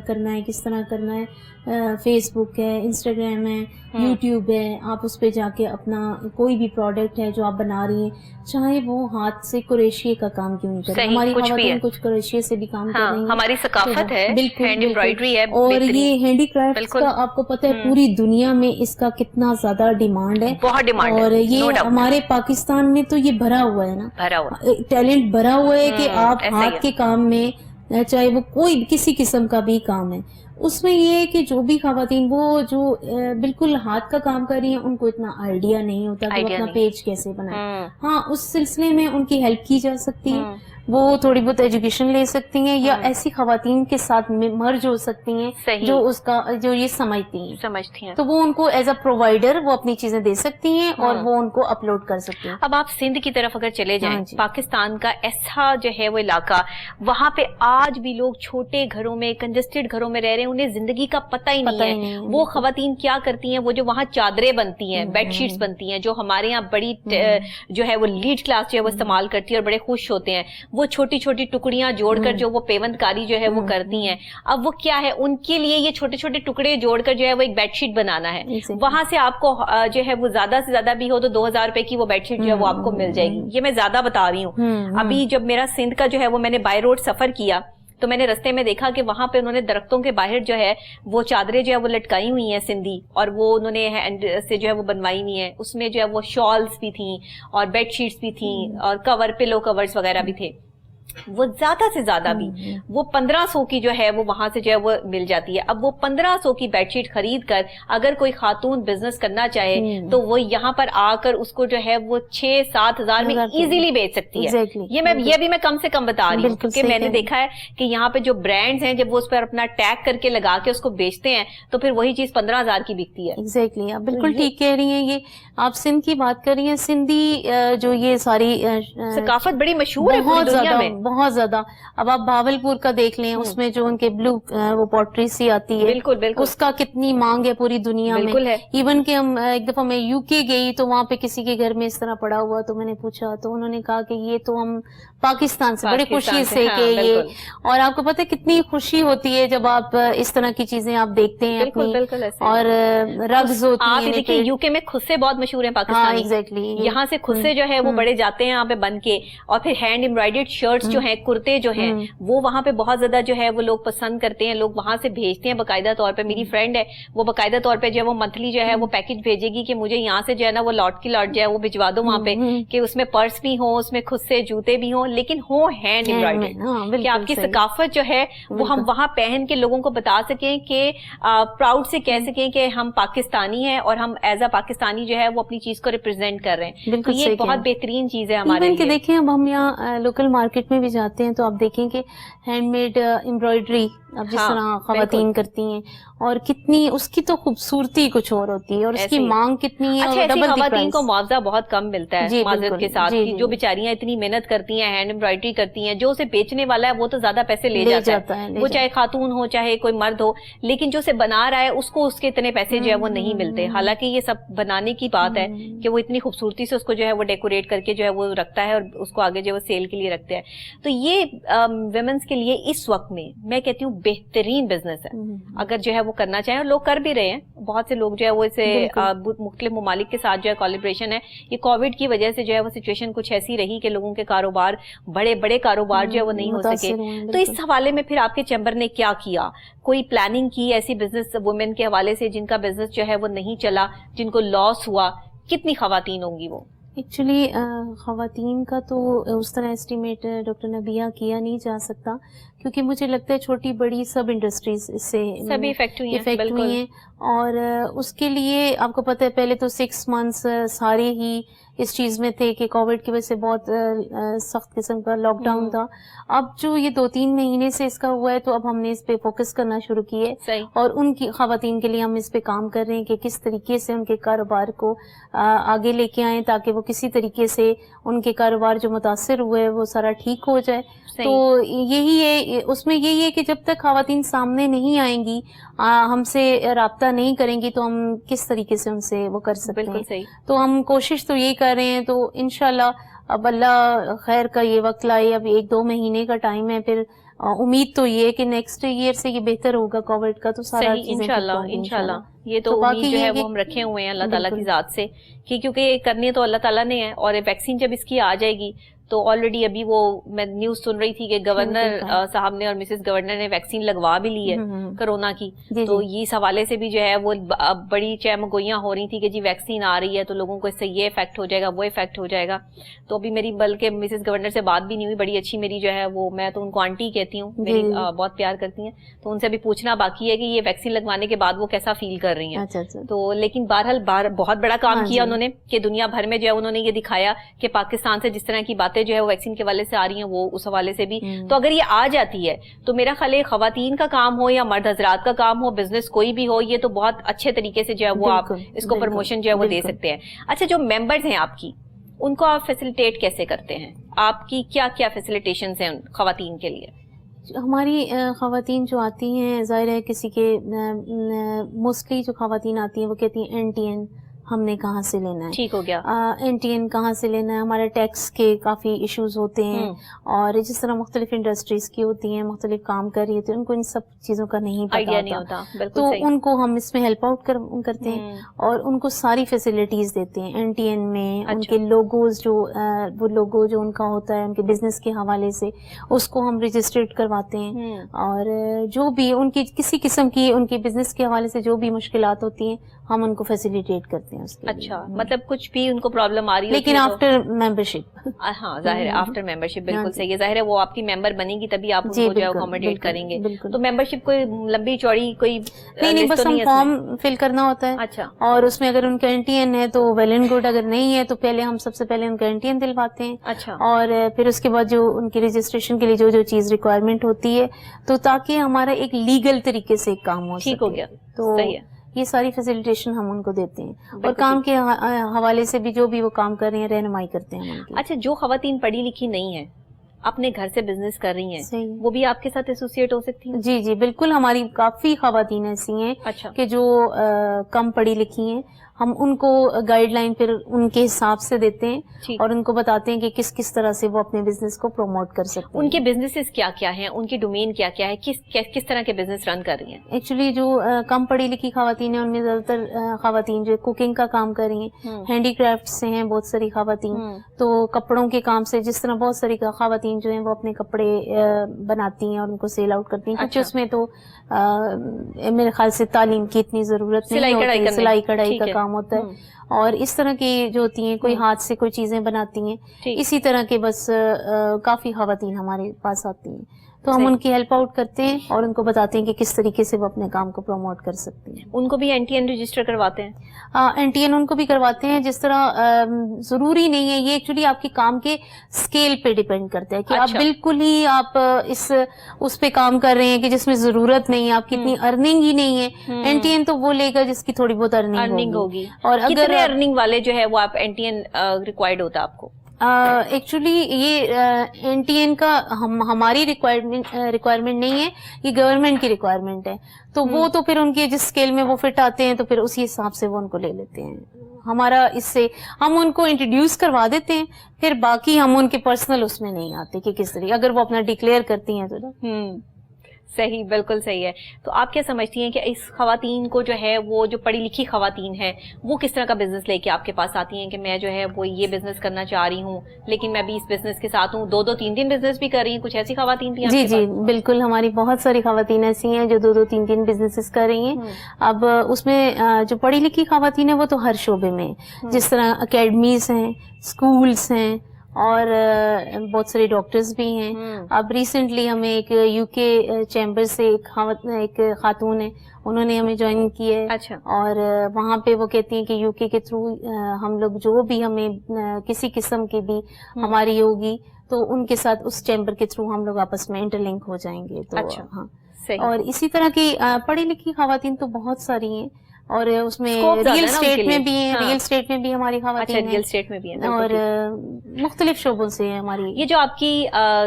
کرنا ہے, کس طرح کرنا ہے. فیس بک ہے, انسٹاگرام ہے, یوٹیوب ہے, آپ اس پہ جا کے اپنا کوئی بھی پروڈکٹ ہے جو آپ بنا رہی ہیں, چاہے وہ ہاتھ سے کروشیے کا کام کیوں نہیں کریں, ہماری خواتین کچھ کروشیے سے بھی کام کر رہی ہیں, ہماری ثقافت ہے, ہینڈ ایمبرائڈری ہے, اور یہ ہینڈی کرافٹ کا آپ کو پتہ ہے پوری دنیا میں اس کا کتنا زیادہ ڈیمانڈ ہے, بہت ڈیمانڈ ہے, اور یہ ہمارے پاکستان میں تو یہ بھرا ہوا ہے نا, ٹیلنٹ بھرا ہوا ہے کہ آپ ہاتھ کے کام میں, چاہے وہ کوئی کسی قسم کا بھی کام ہے, اس میں یہ ہے کہ جو بھی خواتین وہ جو بالکل ہاتھ کا کام کر رہی ہیں ان کو اتنا آئیڈیا نہیں ہوتا کہ وہ اپنا پیج کیسے بنائیں. ہاں اس سلسلے میں ان کی ہیلپ کی جا سکتی ہے, وہ تھوڑی بہت ایجوکیشن لے سکتی ہیں, یا ایسی خواتین کے ساتھ مرج ہو سکتی ہیں جو اس کا جو یہ سمجھتی ہیں, تو وہ ان کو ایز اے پرووائڈر وہ اپنی چیزیں دے سکتی ہیں اور وہ ان کو اپلوڈ کر سکتی ہیں. اب آپ سندھ کی طرف اگر چلے جائیں, پاکستان کا ایسا جو ہے وہ علاقہ, وہاں پہ آج بھی لوگ چھوٹے گھروں میں, کنجسٹڈ گھروں میں رہ رہے ہیں, انہیں زندگی کا پتہ ہی نہیں ہے. وہ خواتین کیا کرتی ہیں, وہ جو وہاں چادریں بنتی ہیں, بیڈ شیٹس بنتی ہیں, جو ہمارے یہاں بڑی جو ہے وہ لیڈ کلاس جو ہے وہ استعمال کرتی ہے اور بڑے خوش ہوتے ہیں, وہ چھوٹی چھوٹی ٹکڑیاں جوڑ کر جو وہ پیوند کاری جو ہے وہ کرتی ہیں. اب وہ کیا ہے, ان کے لیے یہ چھوٹے چھوٹے ٹکڑے جوڑ کر جو ہے وہ ایک بیڈ شیٹ بنانا ہے. وہاں سے آپ کو جو ہے وہ زیادہ سے زیادہ بھی ہو تو 2000 روپے کی وہ بیڈ شیٹ جو ہے وہ آپ کو مل جائے گی. یہ میں زیادہ بتا رہی ہوں. ابھی جب میرا سندھ کا جو ہے وہ میں نے بائی روڈ سفر کیا تو میں نے رستے میں دیکھا کہ وہاں پہ انہوں نے درختوں کے باہر جو ہے وہ چادریں جو ہے وہ لٹکائی ہوئی ہیں سندھی, اور وہ انہوں نے ہینڈ سے جو ہے وہ بنوائی ہوئی ہیں. اس میں جو ہے وہ شالز بھی تھیں اور بیڈ شیٹس بھی تھیں اور کور, پلو کورز وغیرہ بھی تھے. وہ زیادہ سے زیادہ بھی وہ 1500 کی جو ہے وہ وہاں سے جو ہے وہ مل جاتی ہے. اب وہ 1500 کی بیڈ شیٹ خرید کر اگر کوئی خاتون بزنس کرنا چاہے تو وہ یہاں پر آ کر اس کو جو ہے وہ 6-7 ہزار میں ایزیلی بیچ سکتی ہے. یہ بھی میں کم سے کم بتا رہی ہوں, کیونکہ میں نے دیکھا ہے کہ یہاں پہ جو برانڈز ہیں جب وہ اس پر اپنا ٹیگ کر کے لگا کے اس کو بیچتے ہیں تو پھر وہی چیز 15,000 کی بکتی ہے. ایگزیکٹلی, آپ بالکل ٹھیک کہہ رہی ہیں. یہ آپ سندھ کی بات کر رہی ہیں, سندھی جو یہ ساری ثقافت بڑی مشہور ہے پوری دنیا میں, بہت زیادہ. اب آپ بھاولپور کا دیکھ لیں, اس میں جو ان کے بلو وہ پوٹری سی آتی ہے, بالکل اس کا کتنی مانگ ہے پوری دنیا میں. ایون کہ ہم ایک دفعہ میں یو کے گئی تو وہاں پہ کسی کے گھر میں اس طرح پڑا ہوا, تو میں نے پوچھا تو انہوں نے کہا کہ یہ تو ہم پاکستان سے, بڑی خوشی سے کہ یہ, اور آپ کو پتہ ہے کتنی خوشی ہوتی ہے جب آپ اس طرح کی چیزیں آپ دیکھتے ہیں اپنی, اور رگز ہوتی ہیں. آپ دیکھیں یو کے میں خصے بہت مشہور ہیں پاکستانی, ایگزیکٹلی, یہاں سے خصے جو ہے وہ بڑے جاتے ہیں یہاں پہ بن کے, اور پھر ہینڈ ایمبرائڈرڈ شرٹس جو ہیں, کرتے جو ہیں وہ وہاں پہ بہت زیادہ جو ہے وہ لوگ پسند کرتے ہیں, لوگ وہاں سے بھیجتے ہیں باقاعدہ طور پہ. میری فرینڈ ہے وہ باقاعدہ طور پہ جو ہے وہ منتھلی جو ہے وہ پیکج بھیجے گی کہ مجھے یہاں سے جو ہے نا وہ لاٹ کی لاٹ جو ہے وہ بھجوا دو وہاں پہ, کہ اس میں پرس بھی ہو, اس میں خود سے جوتے بھی ہوں, لیکن ہو ہینڈ ایمبرائڈری, کہ آپ کی ثقافت جو ہے وہ ہم وہاں پہن کے لوگوں کو بتا سکیں کہ پراؤڈ سے کہہ سکیں کہ ہم پاکستانی ہیں اور ہم ایز اے پاکستانی جو ہے وہ اپنی چیز کو ریپرزینٹ کر رہے ہیں. تو یہ بہت بہترین چیز ہے ہمارے لیے. دیکھیں اب ہم یہاں لوکل مارکیٹ میں بھی جاتے ہیں تو آپ دیکھیں کہ ہینڈ میڈ امبرائڈری اب جس طرح خواتین کرتی ہیں, اور کتنی اس کی تو خوبصورتی کچھ اور ہوتی ہے, اور اس کی مانگ کتنی ہے. اچھا, ایسی خواتین کو معاوضہ بہت کم ملتا ہے معذرت کے ساتھ, جو بیچاریاں اتنی محنت کرتی ہیں, ہینڈ امبرائڈری کرتی ہیں, جو اسے بیچنے والا ہے وہ تو زیادہ پیسے لے جاتا ہے, وہ چاہے خاتون ہو چاہے کوئی مرد ہو, لیکن جو اسے بنا رہا ہے اس کو اس کے اتنے پیسے جو ہے وہ نہیں ملتے. حالانکہ یہ سب بنانے کی بات ہے کہ وہ اتنی خوبصورتی سے اس کو جو ہے وہ ڈیکوریٹ کر کے جو ہے وہ رکھتا ہے اور اس کو آگے جو ہے سیل کے لیے رکھتے ہیں. تو یہ ویمنس کے لیے اس وقت میں کہتی ہوں بہترین بزنس ہے. اگر جو ہے وہ وہ کرنا چاہیں, اور لوگ کر بھی رہے ہیں. بہت سے لوگ جو ہے وہ اسے مختلف ممالک کے ساتھ جو ہے کولیبریشن ہے. یہ کووڈ کی وجہ سے جو ہے وہ سچویشن کچھ ایسی رہی کہ لوگوں کے کاروبار, بڑے بڑے کاروبار جو ہے وہ نہیں ہو سکے. تو اس حوالے میں پھر آپ کے چیمبر نے کیا کیا؟ کوئی پلاننگ کی ایسی بزنس وومن کے حوالے سے جن کا بزنس جو ہے وہ نہیں چلا, جن کو لاس ہوا؟ کتنی خواتین ہوں گی وہ؟ ایکچولی خواتین کا تو اس طرح اسٹیمیٹ ڈاکٹر نبیہ کیا نہیں جا سکتا, کیونکہ مجھے لگتا ہے چھوٹی بڑی سب انڈسٹریز اس سے سبھی افیکٹ ہوئی ہیں. اور اس کے لیے آپ کو پتہ ہے پہلے تو 6 months سارے ہی اس چیز میں تھے کہ کووڈ کی وجہ سے بہت سخت قسم کا لاک ڈاؤن تھا. اب جو یہ 2-3 مہینے سے اس کا ہوا ہے تو اب ہم نے اس پہ فوکس کرنا شروع کی ہے, اور ان کی خواتین کے لیے ہم اس پہ کام کر رہے ہیں کہ کس طریقے سے ان کے کاروبار کو آگے لے کے آئیں تاکہ وہ کسی طریقے سے ان کے کاروبار جو متاثر ہوئے وہ سارا ٹھیک ہو جائے. تو یہی ہے, اس میں یہی ہے کہ جب تک خواتین سامنے نہیں آئیں گی, ہم سے رابطہ نہیں کریں گی, تو ہم کس طریقے سے ان سے وہ کر سکتے ہیں. تو ہم کوشش تو یہی کر رہے ہیں. تو انشاءاللہ اب اللہ خیر کا یہ وقت لائے, اب 1-2 مہینے کا ٹائم ہے, پھر امید تو یہ ہے کہ نیکسٹ ایئر سے یہ بہتر ہوگا کووڈ کا. تو سارا انشاءاللہ یہ تو امید جو ہے وہ ہم رکھے ہوئے ہیں اللہ تعالیٰ کی ذات سے, کہ کیونکہ یہ کرنی تو اللہ تعالیٰ نے ہے. اور ویکسین جب اس کی آ جائے گی تو آلریڈی ابھی وہ میں نیوز سن رہی تھی کہ گورنر صاحب نے اور مسز گورنر نے ویکسین لگوا بھی لی ہے کرونا کی. تو اس حوالے سے بھی جو ہے وہ بڑی چہمگوئیاں ہو رہی تھی کہ جی ویکسین آ رہی ہے تو لوگوں کو اس سے یہ افیکٹ ہو جائے گا, وہ افیکٹ ہو جائے گا. تو ابھی میری بلکہ مسز گورنر سے بات بھی نہیں ہوئی, بڑی اچھی میری جو ہے وہ, میں تو ان کو آنٹی کہتی ہوں, میری بہت پیار کرتی ہیں. تو ان سے بھی پوچھنا باقی ہے کہ یہ ویکسین لگوانے کے بعد وہ کیسا فیل کر رہی ہیں. تو لیکن بہرحال بہت بڑا کام کیا انہوں نے کہ دنیا بھر میں جو ہے انہوں نے یہ دکھایا کہ پاکستان سے جس طرح کی باتیں جو ہے وہ ویکسین کے والے سے آ رہی ہیں وہ اس حوالے سے بھی. تو اگر یہ آ جاتی ہے تو میرا خیال ہے خواتین کا کام ہو یا مرد حضرات کا کام ہو, بزنس کوئی بھی ہو, یہ تو بہت اچھے طریقے سے جو ہے وہ آپ اس کو پروموشن جو ہے وہ دے سکتے ہیں. اچھا, جو ممبرز ہیں آپ کی, ان کو آپ فیسیلیٹیٹ کیسے کرتے ہیں؟ آپ کی کیا کیا فیسیلیٹیشنز ہیں خواتین کے لیے؟ ہماری خواتین جو آتی ہیں, ظاہر ہے کسی کے موسٹلی جو خواتین آتی ہیں وہ کہتی ہیں NTN ہم نے کہاں سے لینا ہے, ٹھیک ہو گیا, NTN کہاں سے لینا ہے, ہمارے ٹیکس کے کافی ایشوز ہوتے ہیں, اور جس طرح مختلف انڈسٹریز کی ہوتی ہیں, مختلف کام کر رہی ہوتی ہیں, ان کو ان سب چیزوں کا نہیں پتہ ہوتا. تو ان کو ہم اس میں ہیلپ آؤٹ کرتے ہیں اور ان کو ساری فیسلٹیز دیتے ہیں NTN میں. ان کے لوگوز جو وہ لوگو جو ان کا ہوتا ہے ان کے بزنس کے حوالے سے, اس کو ہم رجسٹرڈ کرواتے ہیں, اور جو بھی ان کی کسی قسم کی ان کے بزنس کے حوالے سے جو بھی مشکلات ہوتی ہیں ہم ان کو فیسیلیٹیٹ کرتے ہیں. اچھا, مطلب کچھ بھی ان کو پرابلم آ رہی ہے لیکن آفٹر ممبرشپ. ہاں ظاہر ہے آفٹر ممبرشپ, بالکل صحیح ہے. ظاہر ہے وہ آپ کی ممبر بنے گی تبھی آپ ان کو جو ہے اکوموڈیٹ کریں گے. تو ممبرشپ کوئی لمبی چوڑی کوئی نہیں, بس ہم فارم فل کرنا ہوتا ہے. اچھا, اور اس میں اگر ان کا NTN ہے تو ویل اینڈ گڈ, اگر نہیں ہے تو پہلے ہم سب سے پہلے ان کا NTN دلواتے ہیں. اچھا, اور پھر اس کے بعد جو ان کی رجسٹریشن کے لیے جو چیز ریکوائرمنٹ ہوتی ہے, تو تاکہ ہمارا ایک لیگل طریقے سے کام ہو سکے. ٹھیک ہو گیا, تو صحیح ہے. یہ ساری فیسیلیٹیشن ہم ان کو دیتے ہیں, اور کام کے حوالے سے بھی جو بھی وہ کام کر رہے ہیں رہنمائی کرتے ہیں. اچھا, جو خواتین پڑھی لکھی نہیں ہیں, اپنے گھر سے بزنس کر رہی ہیں, وہ بھی آپ کے ساتھ ایسوسیٹ ہو سکتی ہیں؟ جی بالکل, ہماری کافی خواتین ایسی ہیں کہ جو کم پڑھی لکھی ہیں. ہم ان کو گائیڈ لائن پھر ان کے حساب سے دیتے ہیں اور ان کو بتاتے ہیں کہ کس طرح سے وہ اپنے بزنس کو پروموٹ کر سکتے ہیں. ان کے بزنسز کیا کیا ہیں, ان کی ڈومین کیا کیا ہے, کس طرح کے بزنس رن کر رہی ہیں؟ ایکچولی جو کم پڑھی لکھی خواتین ہیں ان میں زیادہ تر خواتین جو کوکنگ کا کام کر رہی ہیں, ہینڈی کرافٹ سے ہیں بہت ساری خواتین. تو کپڑوں کے کام سے, جس طرح بہت ساری خواتین جو ہیں وہ اپنے کپڑے بناتی ہیں اور ان کو سیل آؤٹ کرتی ہیں, کیونکہ اس میں تو میرے خیال سے تعلیم کی اتنی ضرورت نہیں ہوتی, سلائی کڑھائی کا کام ہوتا ہے. اور اس طرح کی جو ہوتی ہیں, کوئی ہاتھ سے کوئی چیزیں بناتی ہیں, اسی طرح کے بس کافی خواتین ہمارے پاس آتی ہیں. تو ہم ان کی ہیلپ آؤٹ کرتے ہیں اور ان کو بتاتے ہیں کہ کس طریقے سے وہ اپنے کام کو پروموٹ کر سکتے ہیں. ان کو بھی NTN رجسٹر کرواتے ہیں؟ NTN ان کو بھی کرواتے ہیں. جس طرح ضروری نہیں ہے, یہ ایکچولی آپ کے کام کے اسکیل پہ ڈیپینڈ کرتا ہے کہ آپ بالکل ہی آپ اس پہ کام کر رہے ہیں کہ جس میں ضرورت نہیں ہے, آپ کی اتنی ارننگ ہی نہیں ہے. NTN تو وہ لے گا جس کی تھوڑی بہت ارننگ ہوگی. اور اگر ارننگ والے جو ہے وہ آپ NTN ریکوائرڈ ہوتا ہے آپ کو؟ ایکچولی یہ NTN کا ہماری ریکوائرمنٹ نہیں ہے, یہ گورنمنٹ کی ریکوائرمنٹ ہے. تو وہ تو پھر ان کے جس اسکیل میں وہ فٹ آتے ہیں تو پھر اسی حساب سے وہ ان کو لے لیتے ہیں. ہمارا اس سے ہم ان کو انٹروڈیوس کروا دیتے ہیں, پھر باقی ہم ان کے پرسنل اس میں نہیں آتے کہ کس طرح, اگر وہ اپنا ڈکلیئر کرتی ہیں تو. صحیح, بالکل صحیح ہے. تو آپ کیا سمجھتی ہیں کہ اس خواتین کو جو ہے وہ جو پڑھی لکھی خواتین ہیں وہ کس طرح کا بزنس لے کے آپ کے پاس آتی ہیں کہ میں جو ہے وہ یہ بزنس کرنا چاہ رہی ہوں لیکن میں بھی اس بزنس کے ساتھ ہوں, 2 3 بزنس بھی کر رہی ہیں, کچھ ایسی خواتین بھی؟ جی جی بالکل, ہماری بہت ساری خواتین ایسی ہیں جو 2 3 بزنسز کر رہی ہیں. اب اس میں جو پڑھی لکھی خواتین ہیں وہ تو ہر شعبے میں, جس طرح اکیڈمیز ہیں, اسکولس ہیں, اور بہت سارے ڈاکٹرز بھی ہیں. اب ریسنٹلی ہمیں ایک یو کے چیمبر سے ایک خاتون ہے, انہوں نے ہمیں جوائن کی ہے. اچھا. اور وہاں پہ وہ کہتی ہیں کہ یو کے تھرو ہم لوگ جو بھی ہمیں کسی قسم کی بھی ہماری ہوگی تو ان کے ساتھ اس چیمبر کے تھرو ہم لوگ آپس میں انٹر لنک ہو جائیں گے. تو ہاں, اور اسی طرح کی پڑھی لکھی خواتین تو بہت ساری ہیں, اور اس میں ریئل اسٹیٹ میں بھی ہیں, ریئل اسٹیٹ میں بھی ہماری خواتین ہیں, اور مختلف شعبوں سے ہیں ہماری. یہ جو آپ کی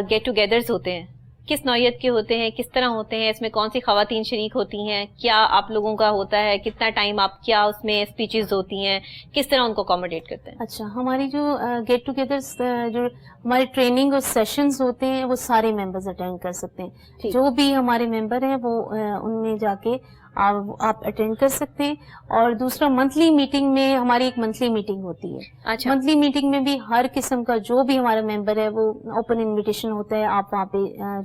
گیٹ ٹوگیدرز ہوتے ہیں کس نوعیت کے ہوتے ہیں, کس طرح ہوتے ہیں, اس میں کون سی خواتین شریک ہوتی ہیں, کیا آپ لوگوں کا ہوتا ہے, کتنا ٹائم آپ, کیا اس میں اسپیچز ہوتی ہیں, کس طرح ان کو اکوموڈیٹ کرتے ہیں؟ اچھا, ہماری جو گیٹ ٹوگیدرز جو ہمارے ٹریننگ اور سیشنز ہوتے ہیں وہ سارے ممبرز اٹینڈ کر سکتے ہیں. جو بھی ہمارے ممبر ہیں وہ ان میں جا کے آپ اٹینڈ کر سکتے ہیں. اور دوسرا, منتھلی میٹنگ میں ہماری ایک منتھلی میٹنگ ہوتی ہے. اچھا. منتھلی میٹنگ میں بھی ہر قسم کا جو بھی ہمارا ممبر ہے وہ اوپن انویٹیشن ہوتا ہے, آپ وہاں پہ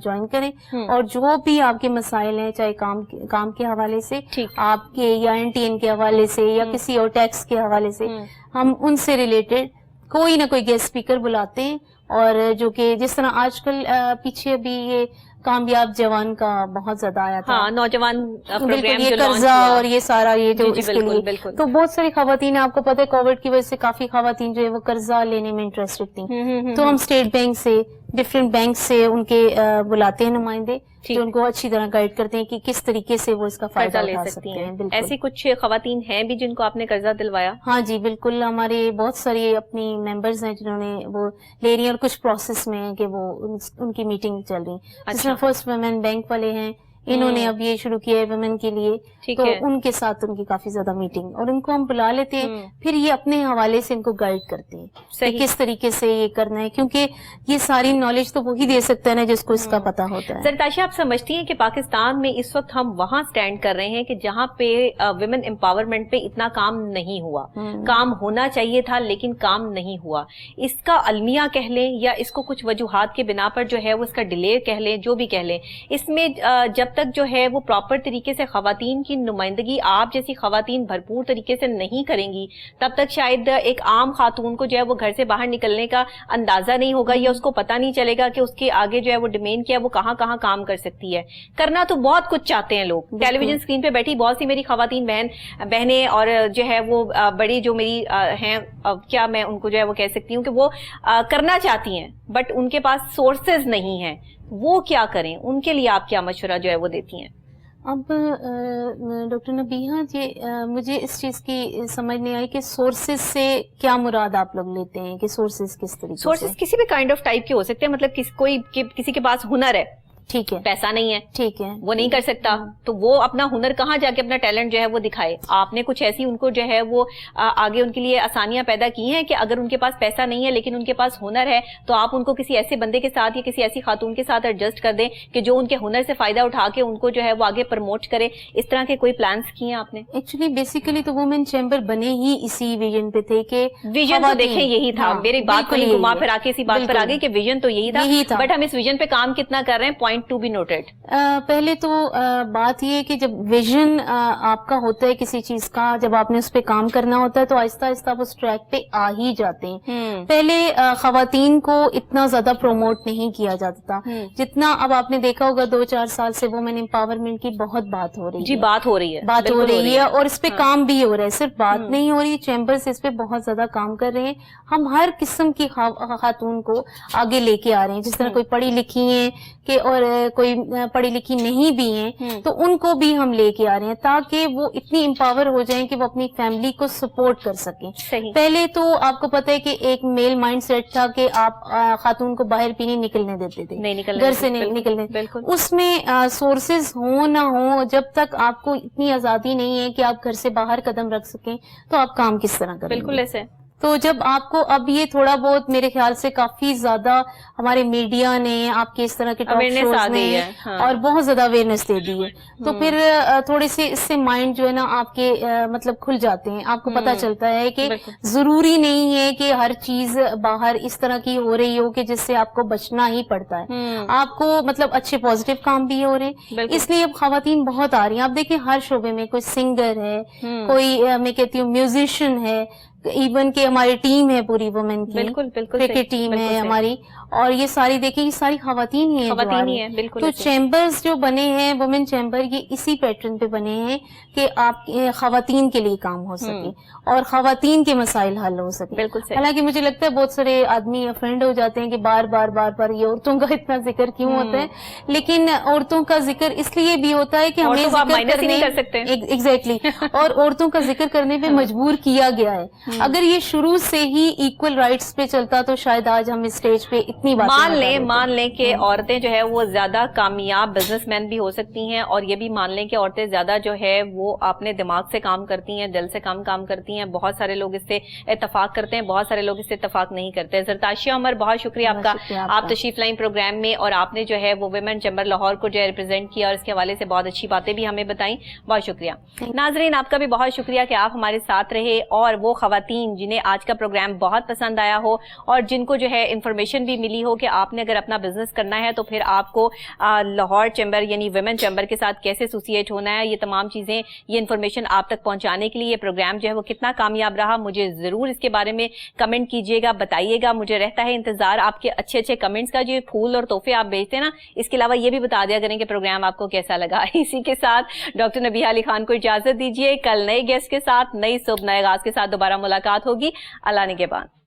جوائن کریں, اور جو بھی آپ کے مسائل ہیں, چاہے کام کے حوالے سے, آپ کے یا NTN کے حوالے سے, یا کسی اور ٹیکس کے حوالے سے, ہم ان سے ریلیٹڈ کوئی نہ کوئی گیسٹ اسپیکر بلاتے ہیں. اور جو کہ جس طرح آج کل پیچھے ابھی یہ کامیاب جوان کا بہت زیادہ آیا تھا, نوجوان پروگرام, یہ قرضہ اور یہ سارا یہ جو اس کے لیے, تو بہت ساری خواتین, آپ کو پتہ ہے کووڈ کی وجہ سے کافی خواتین جو ہے وہ قرضہ لینے میں انٹرسٹڈ تھیں, تو ہم اسٹیٹ بینک سے, ڈفرینٹ بینک سے ان کے بلاتے ہیں نمائندے جو ان کو اچھی طرح گائیڈ کرتے ہیں کہ کس طریقے سے وہ اس کا فائدہ لے سکتے ہیں. ایسی کچھ خواتین ہیں بھی جن کو آپ نے قرضہ دلوایا؟ ہاں جی بالکل, ہمارے بہت ساری اپنی ممبرز ہیں جنہوں نے وہ لے رہی ہیں, اور کچھ پروسیس میں ہیں کہ وہ ان کی میٹنگ چل رہی. جس میں فرسٹ ویمن بینک والے ہیں, انہوں نے اب یہ شروع کیا ہے ویمن کے لیے, تو ان کے ساتھ ان کی کافی زیادہ میٹنگ, اور ان کو ہم بلا لیتے ہیں, پھر یہ اپنے حوالے سے ان کو گائیڈ کرتے ہیں کہ کس طریقے سے یہ کرنا ہے, کیونکہ یہ ساری نالج تو وہی دے سکتا ہے نا جس کو اس کا پتا ہوتا ہے. زرتاشا, آپ سمجھتی ہیں کہ پاکستان میں اس وقت ہم وہاں سٹینڈ کر رہے ہیں کہ جہاں پہ ویمن امپاورمنٹ پہ اتنا کام نہیں ہوا, کام ہونا چاہیے تھا لیکن کام نہیں ہوا, اس کا المیہ کہہ لیں یا اس کو کچھ وجوہات کے بنا پر جو ہے وہ اس کا ڈیلے کہہ لیں, جو بھی کہہ لیں, اس میں جب تک جو ہے وہ پراپر طریقے سے خواتین کی نمائندگی آپ جیسی خواتین بھرپور طریقے سے نہیں کریں گی, تب تک شاید ایک عام خاتون کو جو ہے وہ گھر سے باہر نکلنے کا اندازہ نہیں ہوگا, یا اس کو پتہ نہیں چلے گا کہ اس کے آگے جو ہے وہ ڈومین کیا ہے, وہ کہاں کہاں کام کر سکتی ہے. کرنا تو بہت کچھ چاہتے ہیں لوگ, ٹیلی ویژن اسکرین پہ بیٹھی بہت سی میری خواتین بہنیں اور جو ہے وہ بڑی جو میری ہیں, کیا میں ان کو جو ہے وہ کہہ سکتی ہوں کہ وہ کرنا چاہتی ہیں بٹ ان کے پاس سورسز نہیں ہیں, وہ کیا کریں, ان کے لیے آپ کیا مشورہ جو ہے وہ دیتی ہیں؟ اب ڈاکٹر نبیہہ جی, مجھے اس چیز کی سمجھ نہیں آئی کہ سورسز سے کیا مراد آپ لوگ لیتے ہیں, کہ سورسز کس طریقے سے؟ سورسز کسی بھی کائنڈ آف ٹائپ کے ہو سکتے ہیں, مطلب کسی کے پاس ہنر ہے, ٹھیک ہے, پیسہ نہیں ہے, ٹھیک ہے, وہ نہیں کر سکتا, تو وہ اپنا ہنر کہاں جا کے اپنا ٹیلنٹ جو ہے وہ دکھائے. آپ نے کچھ ایسی ان کو جو ہے وہ آگے ان کے لیے آسانیاں پیدا کی ہیں کہ اگر ان کے پاس پیسہ نہیں ہے لیکن ان کے پاس ہنر ہے, تو آپ ان کو کسی ایسے بندے کے ساتھ یا کسی ایسی خاتون کے ساتھ ایڈجسٹ کر دیں کہ جو ان کے ہنر سے فائدہ اٹھا کے ان کو جو ہے وہ آگے پروموٹ کرے. اس طرح کے کوئی پلانس کیے ہیں آپ نے؟ ایکچولی بیسیکلی تو وومن چیمبر بنے ہی اسی ویژن پہ تھے کہ ویژن تو دیکھیں یہی تھا, میری بات کو گھما پھرا کے اسی بات پر آگے کہ ویژن تو یہی تھا, بٹ ہم اس ویژن پہ کام کتنا کر رہے ہیں, پوائنٹ ٹو بی نوٹڈ. پہلے تو بات یہ ہے کہ جب ویژن آپ کا ہوتا ہے کسی چیز کا, جب آپ نے اس پہ کام کرنا ہوتا ہے تو آہستہ آہستہ وہ اس ٹریک پہ آ ہی جاتے ہیں. پہلے خواتین کو اتنا زیادہ پروموٹ نہیں کیا جاتا تھا جتنا اب آپ نے دیکھا ہوگا 2-4 سال سے وومن امپاورمنٹ کی بہت بات ہو رہی ہے. جی بات ہو رہی ہے, اور اس پہ کام بھی ہو رہا ہے, صرف بات نہیں ہو رہی, چیمبرز اس پہ بہت زیادہ کام کر رہے ہیں. ہم ہر قسم کی خاتون کو آگے لے کے آ رہے ہیں, جس طرح کوئی پڑھی لکھی ہیں کہ اور کوئی پڑھی لکھی نہیں بھی ہیں تو ان کو بھی ہم لے کے آ رہے ہیں تاکہ وہ اتنی امپاور ہو جائیں کہ وہ اپنی فیملی کو سپورٹ کر سکیں. پہلے تو آپ کو پتہ ہے کہ ایک میل مائنڈ سیٹ تھا کہ آپ خاتون کو باہر بھی نہیں نکلنے دیتے تھے, گھر سے نہیں نکلنے. اس میں سورسز ہوں نہ ہوں, جب تک آپ کو اتنی آزادی نہیں ہے کہ آپ گھر سے باہر قدم رکھ سکیں تو آپ کام کس طرح کریں؟ بالکل ایسے تو جب آپ کو اب یہ تھوڑا بہت میرے خیال سے کافی زیادہ ہمارے میڈیا نے آپ کے اس طرح کے ٹاک شوز نے اور بہت زیادہ اویئرنیس دے دی ہے، تو پھر تھوڑے سے اس سے مائنڈ جو ہے نا آپ کے مطلب کھل جاتے ہیں، آپ کو پتا چلتا ہے کہ ضروری نہیں ہے کہ ہر چیز باہر اس طرح کی ہو رہی ہو کہ جس سے آپ کو بچنا ہی پڑتا ہے، آپ کو مطلب اچھے پازیٹیو کام بھی ہو رہے ہیں، اس لیے اب خواتین بہت آ رہی ہیں. آپ دیکھیں ہر شعبے میں کوئی سنگر ہے، کوئی میں کہتی ہوں میوزیشین ہے، ایون کہ ہماری ٹیم ہے پوری وومن کی، کرکٹ ٹیم ہے ہماری، اور یہ ساری دیکھیں یہ ساری خواتین ہی ہیں. تو چیمبرز جو بنے ہیں وومن چیمبر یہ اسی پیٹرن پہ بنے ہیں کہ آپ خواتین کے لیے کام ہو سکے اور خواتین کے مسائل حل ہو سکے. حالانکہ مجھے لگتا ہے بہت سارے آدمی افینڈ ہو جاتے ہیں کہ بار بار یہ عورتوں کا اتنا ذکر کیوں ہوتا ہے، لیکن عورتوں کا ذکر اس لیے بھی ہوتا ہے کہ ہمیں ذکر کرنے ایگزیکٹلی اور عورتوں کا ذکر کرنے پہ مجبور کیا گیا ہے. اگر یہ شروع سے ہی ایکول رائٹس پہ چلتا تو شاید آج ہم اسٹیج پہ اتنی بات مان لیں کہ عورتیں جو ہے وہ زیادہ کامیاب بزنس مین بھی ہو سکتی ہیں، اور یہ بھی مان لیں کہ عورتیں زیادہ جو ہے وہ اپنے دماغ سے کام کرتی ہیں، دل سے کام کرتی ہیں. بہت سارے لوگ اس سے اتفاق کرتے ہیں، بہت سارے لوگ اس سے اتفاق نہیں کرتے. زرتاشیہ عمر بہت شکریہ آپ کا، آپ تشریف لائیں پروگرام میں، اور آپ نے جو ہے وہ ویمن چیمبر لاہور کو جو ہے ریپرزینٹ کیا اور اس کے حوالے سے بہت اچھی باتیں بھی ہمیں بتائیں. بہت شکریہ. ناظرین آپ کا بھی بہت شکریہ کہ آپ ہمارے ساتھ رہے، اور وہ خواتین جنہیں آج کا پروگرام بہت پسند آیا ہو اور جن کو جو ہے انفارمیشن بھی ملی ہو کہ آپ نے اگر اپنا بزنس کرنا ہے تو پھر آپ کو لاہور چیمبر یعنی ویمن چیمبر کے ساتھ کیسے ایسوسیٹ ہونا ہے، یہ تمام چیزیں یہ انفارمیشن آپ تک پہنچانے کے لیے یہ پروگرام جو ہے وہ کتنا کامیاب رہا، مجھے ضرور اس کے بارے میں کمنٹ کیجیے گا، بتائیے گا. مجھے رہتا ہے انتظار آپ کے اچھے کمنٹس کا، جو پھول اور تحفے آپ بھیجتے ہیں نا، اس کے علاوہ یہ بھی بتا دیا کریں کہ پروگرام آپ کو کیسا لگا. اسی کے ساتھ ڈاکٹر نبیہہ علی خان کو اجازت دیجیے. کل نئے گیسٹ کے ساتھ، نئی صبح، نئے آغاز کے ساتھ دوبارہ ملاقات ہوگی. اللہ نگہبان.